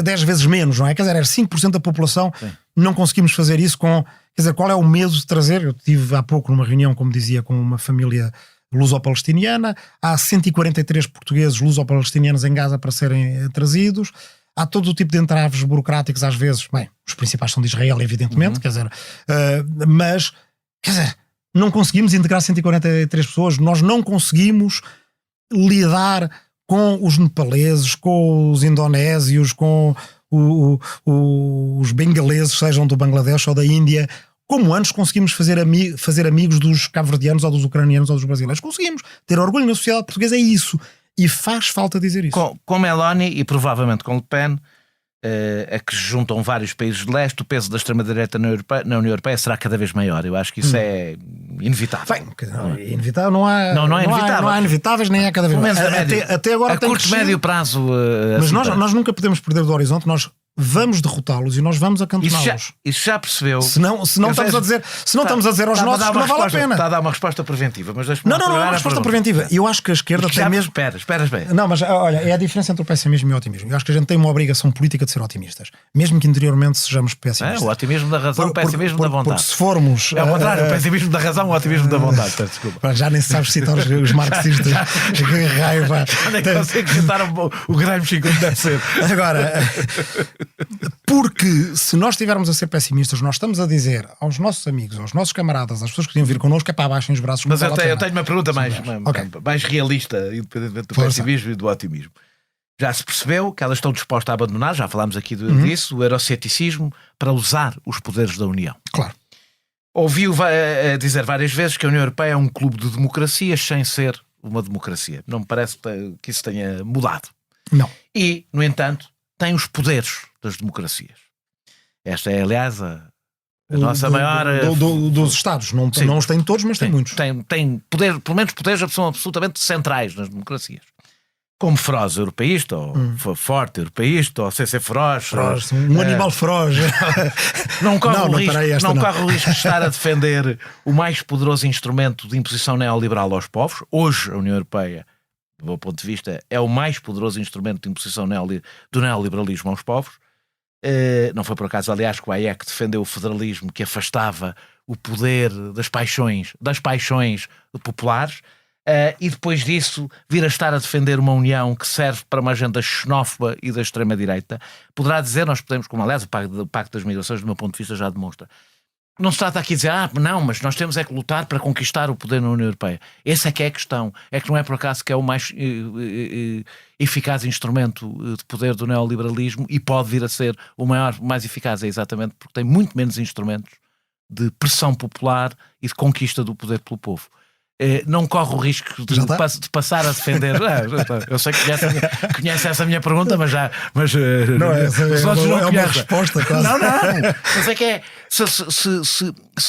10 vezes menos, não é? Quer dizer, era 5% da população. Sim. Não conseguimos fazer isso com... Quer dizer, qual é o medo de trazer? Eu estive há pouco numa reunião, como dizia, com uma família luso-palestiniana. Há 143 portugueses luso-palestinianos em Gaza para serem trazidos. Há todo o tipo de entraves burocráticos, às vezes. Bem, os principais são de Israel, evidentemente, quer dizer, mas, quer dizer, não conseguimos integrar 143 pessoas, nós não conseguimos lidar com os nepaleses, com os indonésios, com os bengaleses, sejam do Bangladesh ou da Índia, como antes conseguimos fazer amigos dos cabo-verdianos ou dos ucranianos ou dos brasileiros. Conseguimos ter orgulho na sociedade portuguesa, é isso. E faz falta dizer isso. Com Meloni e provavelmente com Le Pen, a que se juntam vários países de leste, o peso da extrema-direita na União Europeia será cada vez maior. Eu acho que isso é inevitável. Bem, inevitável não há. Não é inevitável. Não há inevitáveis, nem é cada vez mais. Até agora a curto e médio prazo. Mas nós nunca podemos perder do horizonte, nós vamos derrotá-los e nós vamos acantoná-los. Isso já percebeu. Se não estamos a dizer aos nossos que não vale a pena. Está a dar uma resposta preventiva, mas não é uma resposta preventiva. Eu acho que a esquerda tem mesmo... Espera. Não, mas olha, é a diferença entre o pessimismo e o otimismo. Eu acho que a gente tem uma obrigação política de ser otimistas, mesmo que interiormente sejamos pessimistas. O otimismo da razão, o pessimismo da vontade. Porque se formos... É o contrário, o pessimismo da razão, o otimismo da vontade. Desculpa. Já nem sabes citar os marxistas. Que raiva. Nem consigo citar o Gramsci como deve ser. Agora... Porque se nós estivermos a ser pessimistas, nós estamos a dizer aos nossos amigos, aos nossos camaradas, às pessoas que queriam vir connosco, é para baixem os braços. Mas eu tenho uma pergunta mais realista, independentemente do pessimismo e do otimismo. Já se percebeu que elas estão dispostas a abandonar, já falámos aqui disso, o euroceticismo para usar os poderes da União. Claro. Ouviu dizer várias vezes que a União Europeia é um clube de democracias sem ser uma democracia. Não me parece que isso tenha mudado. Não. E, no entanto, tem os poderes das democracias. Esta é, aliás, a nossa maior... dos Estados. Não os tem todos, mas tem muitos. Tem poder, pelo menos poderes que são absolutamente centrais nas democracias. Como feroz europeísta, ou forte europeísta, ou sem ser feroz. Um animal feroz. Não corre o risco de estar a defender o mais poderoso instrumento de imposição neoliberal aos povos. Hoje, a União Europeia, do meu ponto de vista, é o mais poderoso instrumento de imposição do neoliberalismo aos povos. Não foi por acaso, aliás, que o Hayek defendeu o federalismo que afastava o poder das paixões populares, e depois disso vir a estar a defender uma união que serve para uma agenda xenófoba e da extrema-direita. Poderá dizer, nós podemos, como aliás o Pacto das Migrações, do meu ponto de vista, já demonstra. Não se trata aqui de dizer, não, mas nós temos é que lutar para conquistar o poder na União Europeia. Essa é que é a questão. É que não é por acaso que é o mais eficaz instrumento de poder do neoliberalismo e pode vir a ser o mais eficaz, é exatamente porque tem muito menos instrumentos de pressão popular e de conquista do poder pelo povo. Não corre o risco de passar a defender. Eu sei que conhece essa minha pergunta, mas não é uma resposta quase. Não, mas é que é se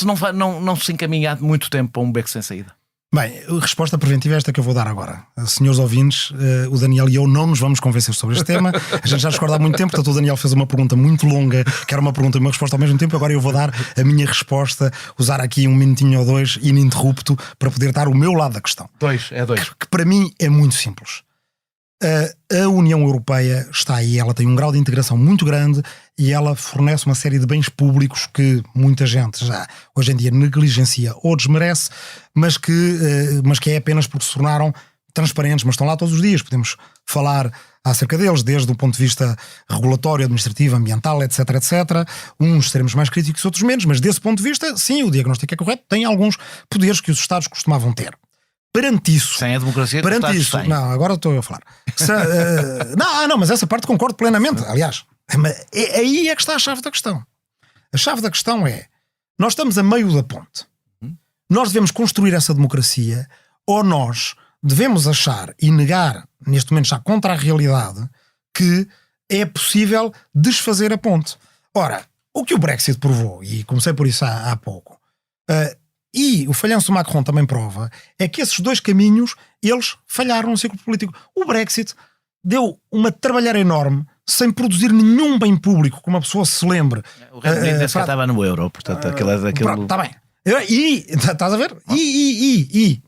não se encaminha há muito tempo para um beco sem saída. Bem, a resposta preventiva é esta que eu vou dar agora. Senhores ouvintes, o Daniel e eu não nos vamos convencer sobre este tema. A gente já discorda há muito tempo, portanto o Daniel fez uma pergunta muito longa, que era uma pergunta e uma resposta ao mesmo tempo. Agora eu vou dar a minha resposta, usar aqui um minutinho ou dois ininterrupto para poder dar o meu lado da questão. Dois. Que para mim é muito simples. A União Europeia está aí, ela tem um grau de integração muito grande e ela fornece uma série de bens públicos que muita gente já hoje em dia negligencia ou desmerece, mas que é apenas porque se tornaram transparentes, mas estão lá todos os dias. Podemos falar acerca deles, desde o ponto de vista regulatório, administrativo, ambiental, etc, etc. Uns seremos mais críticos, outros menos, mas desse ponto de vista, sim, o diagnóstico é correto, tem alguns poderes que os Estados costumavam ter. Perante isso... Sem a democracia, perante isso... Não, agora estou a falar. Não, mas essa parte concordo plenamente. Aliás, aí é que está a chave da questão. A chave da questão é, nós estamos a meio da ponte. Nós devemos construir essa democracia ou nós devemos achar e negar, neste momento já contra a realidade, que é possível desfazer a ponte. Ora, o que o Brexit provou, e comecei por isso há pouco, e o falhanço do Macron também prova, é que esses dois caminhos, eles falharam no ciclo político. O Brexit deu uma trabalheira enorme, sem produzir nenhum bem público, como uma pessoa se lembre. O Reino Unido nem sequer estava no euro, portanto, aquilo... Está bem. E, estás a ver?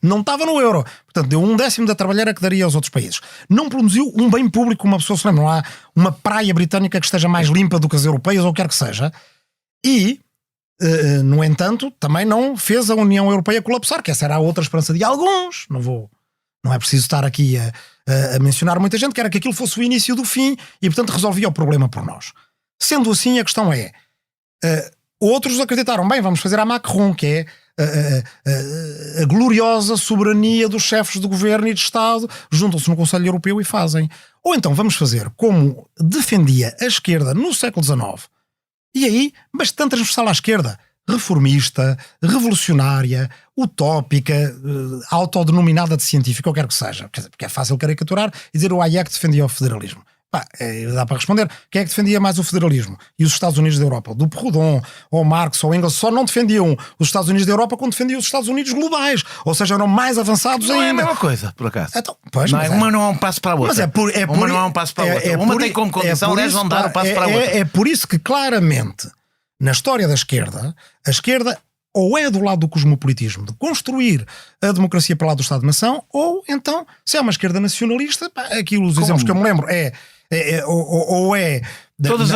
Não estava no euro. Portanto, deu 1/10 da trabalheira que daria aos outros países. Não produziu um bem público, como uma pessoa se lembra. Não há uma praia britânica que esteja mais limpa do que as europeias, ou o que quer que seja. E, no entanto, também não fez a União Europeia colapsar, que essa era a outra esperança de alguns. Não é preciso estar aqui a mencionar muita gente, que era que aquilo fosse o início do fim e, portanto, resolvia o problema por nós. Sendo assim, a questão é... outros acreditaram, bem, vamos fazer a Macron, que é a gloriosa soberania dos chefes de governo e de Estado, juntam-se no Conselho Europeu e fazem. Ou então vamos fazer como defendia a esquerda no século XIX, e aí bastante transversal à esquerda, reformista, revolucionária, utópica, autodenominada de científica, ou quer que seja, porque é fácil caricaturar e dizer o Hayek defendia o federalismo. Dá para responder. Quem é que defendia mais o federalismo? E os Estados Unidos da Europa? Do Proudhon, ou Marx, ou Engels, só não defendiam os Estados Unidos da Europa quando defendiam os Estados Unidos globais. Ou seja, eram mais avançados ainda. Não é a mesma coisa, por acaso. Então, pois, uma não é um passo para a outra. Mas uma não é um passo para a outra. Uma tem como condição, aliás, não dar um passo para a outra. É por isso que, claramente, na história da esquerda, a esquerda ou é do lado do cosmopolitismo, de construir a democracia para lá do Estado-nação, ou então, se é uma esquerda nacionalista, aquilo, os exemplos que eu me lembro, todas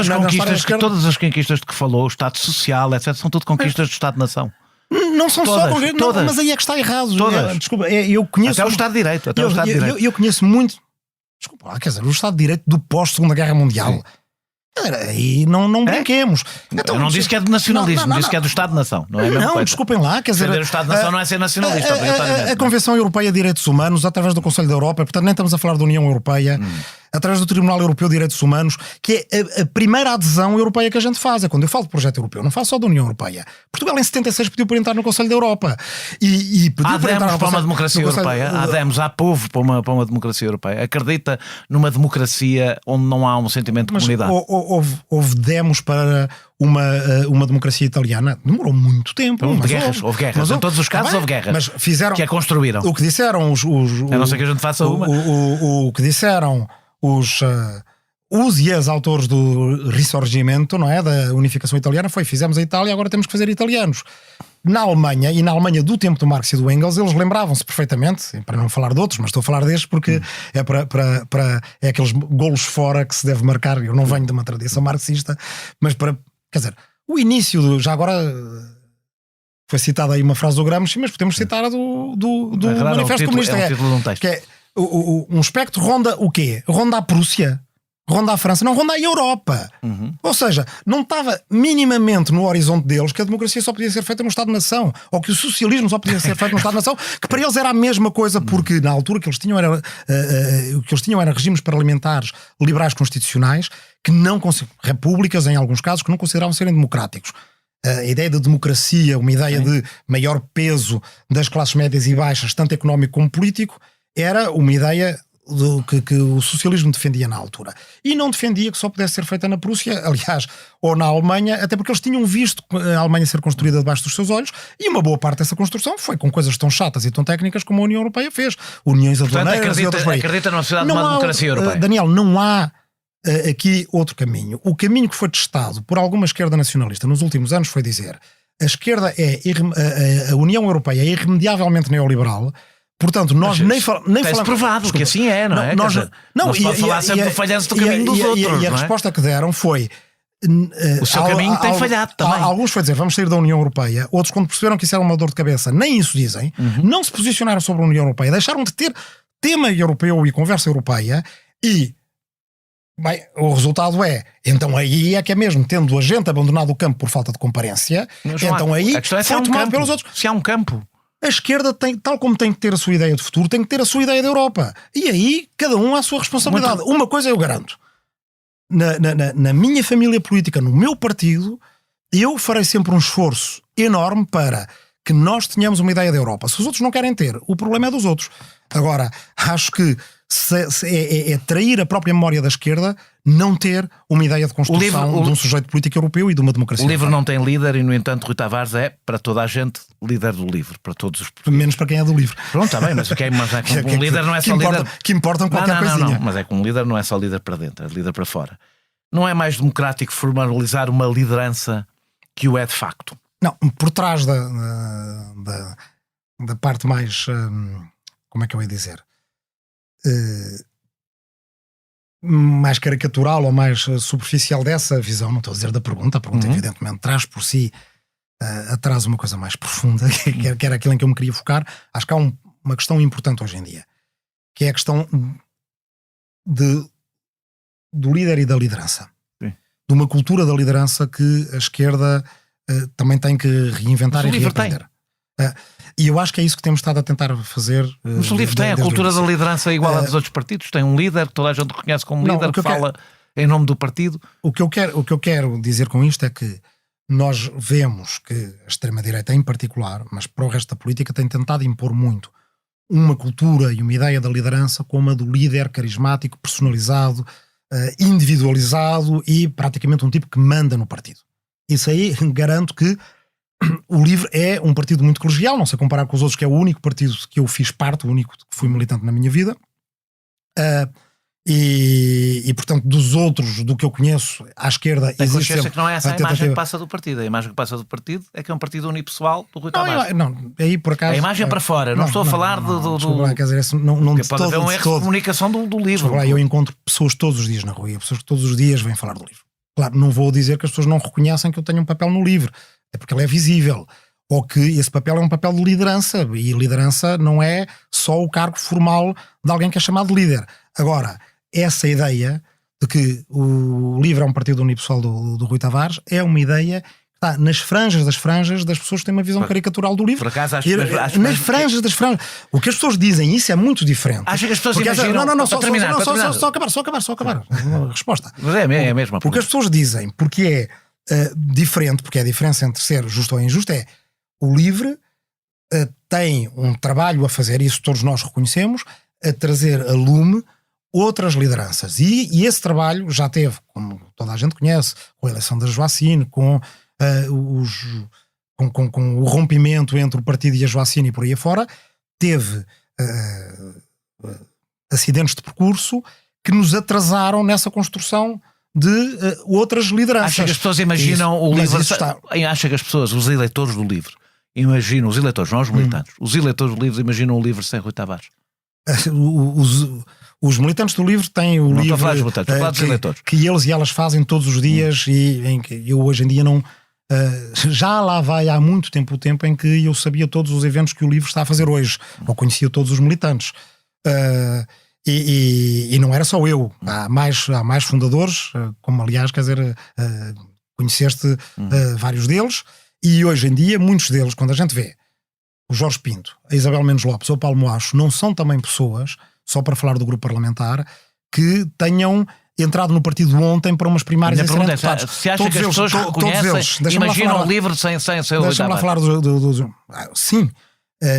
as conquistas de que falou, o Estado Social, etc., são tudo conquistas do Estado-nação. Não são todas, só conquistas, todas. Mas aí é que está errado. Todas. Desculpa, eu conheço... Até o Estado de Direito. Eu conheço muito... Desculpa, quer dizer, o Estado de Direito do pós-Segunda Guerra Mundial. Sim. E não brinquemos. Então, eu não disse que é de nacionalismo, disse que é do Estado-nação. Não, desculpem lá. Quer dizer, o Estado-nação não é ser nacionalista. A Convenção Europeia de Direitos Humanos, através do Conselho da Europa, portanto nem estamos a falar da União Europeia, através do Tribunal Europeu de Direitos Humanos, que é a primeira adesão europeia que a gente faz. Quando eu falo de projeto europeu, não falo só da União Europeia. Portugal em 76 pediu para entrar no Conselho da Europa. E pediu para entrar para uma democracia europeia. Há povo para uma democracia europeia. Acredita numa democracia onde não há um sentimento de comunidade. Houve demos para uma democracia italiana. Demorou muito tempo. Houve guerras. Em todos os casos houve guerras. Mas fizeram, que a construíram. O que disseram a não ser que a gente faça uma. O que disseram os e as autores do Risorgimento, não é? Da unificação italiana, fizemos a Itália, agora temos que fazer italianos. Na Alemanha, e na Alemanha do tempo do Marx e do Engels, eles lembravam-se perfeitamente, para não falar de outros, mas estou a falar destes porque é aqueles golos fora que se deve marcar. Eu não venho de uma tradição marxista, mas quer dizer, o início já agora foi citada aí uma frase do Gramsci, mas podemos citar a do Manifesto Comunista, que é um espectro ronda o quê? Ronda a Prússia, ronda a França, não ronda a Europa. Ou seja, não estava minimamente no horizonte deles que a democracia só podia ser feita no Estado-nação, ou que o socialismo só podia ser feito no Estado-nação, que para eles era a mesma coisa, porque na altura o que eles tinham era regimes parlamentares liberais constitucionais, que não repúblicas em alguns casos, que não consideravam serem democráticos. A ideia de democracia, uma ideia de maior peso das classes médias e baixas, tanto económico como político, era uma ideia que o socialismo defendia na altura. E não defendia que só pudesse ser feita na Prússia, aliás, ou na Alemanha, até porque eles tinham visto a Alemanha ser construída debaixo dos seus olhos, e uma boa parte dessa construção foi com coisas tão chatas e tão técnicas como a União Europeia fez. Uniões aduaneiras e outras... Acredita na necessidade de uma democracia europeia. Daniel, não há aqui outro caminho. O caminho que foi testado por alguma esquerda nacionalista nos últimos anos foi dizer a esquerda a União Europeia é irremediavelmente neoliberal. Portanto, nós nem falamos... provado que assim é, não é? Não se pode falar sempre do falhanço do caminho dos outros. E a resposta que deram foi... O seu caminho tem falhado também. Alguns foi dizer, vamos sair da União Europeia. Outros, quando perceberam que isso era uma dor de cabeça, nem isso dizem. Não se posicionaram sobre a União Europeia. Deixaram de ter tema europeu e conversa europeia. E, bem, o resultado então aí é que é mesmo, tendo a gente abandonado o campo por falta de comparência, então aí foi tomado pelos outros. Se há um campo... A esquerda tem, tal como tem que ter a sua ideia de futuro, tem que ter a sua ideia da Europa. E aí, cada um à sua responsabilidade. Uma coisa eu garanto. Na minha família política, no meu partido, eu farei sempre um esforço enorme para que nós tenhamos uma ideia da Europa. Se os outros não querem ter, o problema é dos outros. Agora, acho que é trair a própria memória da esquerda não ter uma ideia de construção de um sujeito político europeu e de uma democracia. O LIVRE não tem líder e, no entanto, Rui Tavares é, para toda a gente, líder do LIVRE, para todos os portugueses. Menos para quem é do LIVRE. Pronto, está bem, mas um líder não é só líder... Que importam qualquer coisinha. Não, mas é que um líder não é só líder para dentro, é líder para fora. Não é mais democrático formalizar uma liderança que o é de facto? Não, por trás da parte mais... como é que eu ia dizer? Mais caricatural ou mais superficial dessa visão, não estou a dizer da pergunta, a pergunta evidentemente traz por si atrás uma coisa mais profunda, que era aquilo em que eu me queria focar. Acho que há uma questão importante hoje em dia, que é a questão do líder e da liderança. Sim. De uma cultura da liderança que a esquerda também tem que reinventar e reaprender. E eu acho que é isso que temos estado a tentar fazer. Mas o LIVRE tem a cultura da liderança igual à dos outros partidos. Tem um líder que toda a gente reconhece como líder, que fala em nome do partido. O que eu quero dizer com isto é que nós vemos que a extrema-direita em particular, mas para o resto da política, tem tentado impor muito uma cultura e uma ideia da liderança como a do líder carismático, personalizado, individualizado e praticamente um tipo que manda no partido. Isso aí garanto que o LIVRE é um partido muito colegial, não sei comparar com os outros, que é o único partido que eu fiz parte, o único que fui militante na minha vida. E portanto, dos outros, do que eu conheço à esquerda, tem consciência que não é essa a imagem que passa do partido. A imagem que passa do partido é que é um partido unipessoal do Rui Tavares. Não, aí por acaso... A imagem para fora, não estou a falar do... Quer dizer, não pode haver um erro de comunicação do LIVRE. Eu encontro pessoas todos os dias na rua, pessoas que todos os dias vêm falar do LIVRE. Claro, não vou dizer que as pessoas não reconhecem que eu tenho um papel no LIVRE, é porque ele é visível, ou que esse papel é um papel de liderança, e liderança não é só o cargo formal de alguém que é chamado líder. Agora, essa ideia de que o LIVRE é um partido unipessoal do Rui Tavares é uma ideia que está nas franjas das pessoas que têm uma visão caricatural do LIVRE. Por acaso, nas franjas das franjas. O que as pessoas dizem, isso é muito diferente. Acho que as pessoas imaginam... Só acabar. Resposta. Mas é a mesma. O que as pessoas dizem, porque é diferente, porque é a diferença entre ser justo ou injusto, é o LIVRE tem um trabalho a fazer, isso todos nós reconhecemos, a trazer a lume outras lideranças. E esse trabalho já teve, como toda a gente conhece, com a eleição da Joacine, com o rompimento entre o partido e a Joacine e por aí afora, teve acidentes de percurso que nos atrasaram nessa construção de outras lideranças. Acha que as pessoas imaginam o LIVRE... Acha que as pessoas, os eleitores do LIVRE, imaginam, os eleitores, não os militantes, os eleitores do LIVRE imaginam o LIVRE sem Rui Tavares? Os militantes do LIVRE têm o LIVRE que eles e elas fazem todos os dias e em que eu hoje em dia não... já lá vai há muito tempo o tempo em que eu sabia todos os eventos que o LIVRE está a fazer hoje, ou conhecia todos os militantes. E não era só eu, há mais fundadores, como aliás, quer dizer, conheceste vários deles, e hoje em dia muitos deles, quando a gente vê o Jorge Pinto, a Isabel Mendes Lopes ou o Paulo Moacho, não são também pessoas, só para falar do grupo parlamentar, que tenham entrado no partido ontem para umas primárias e serem deputados. Se acha que as pessoas reconhecem, imaginam o LIVRE sem seu... Deixa-me lá falar sim,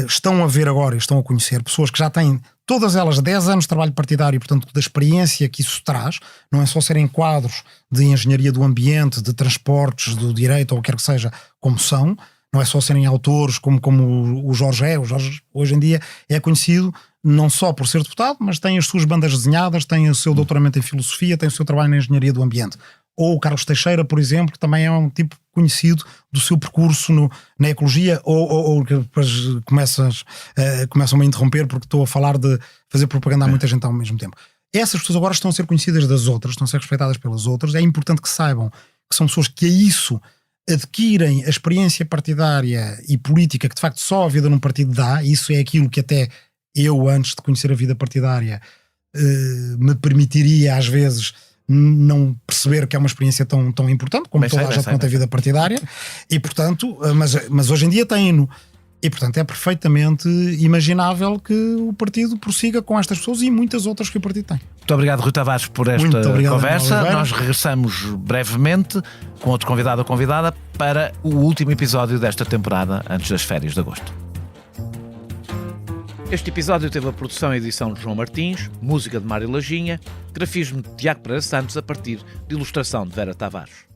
estão a ver agora e estão a conhecer pessoas que já têm, todas elas, 10 anos de trabalho partidário, portanto, da experiência que isso traz, não é só serem quadros de engenharia do ambiente, de transportes, do direito, ou o que quer que seja, como são, não é só serem autores como o Jorge é. O Jorge, hoje em dia, é conhecido não só por ser deputado, mas tem as suas bandas desenhadas, tem o seu doutoramento em filosofia, tem o seu trabalho na engenharia do ambiente. Ou o Carlos Teixeira, por exemplo, que também é um tipo conhecido do seu percurso na ecologia, ou que depois começam a interromper porque estou a falar de fazer propaganda a muita gente ao mesmo tempo. Essas pessoas agora estão a ser conhecidas das outras, estão a ser respeitadas pelas outras. É importante que saibam que são pessoas que a isso adquirem a experiência partidária e política que de facto só a vida num partido dá. Isso é aquilo que até eu, antes de conhecer a vida partidária, me permitiria às vezes não perceber que é uma experiência tão importante como toda a gente não tem vida partidária, e portanto, mas hoje em dia tem-no. E portanto é perfeitamente imaginável que o partido prossiga com estas pessoas e muitas outras que o partido tem. Muito obrigado, Rui Tavares, por esta conversa. Nós regressamos brevemente com outro convidado ou convidada para o último episódio desta temporada antes das férias de agosto. Este episódio teve a produção e edição de João Martins, música de Mário Lajinha, grafismo de Tiago Pereira Santos a partir de ilustração de Vera Tavares.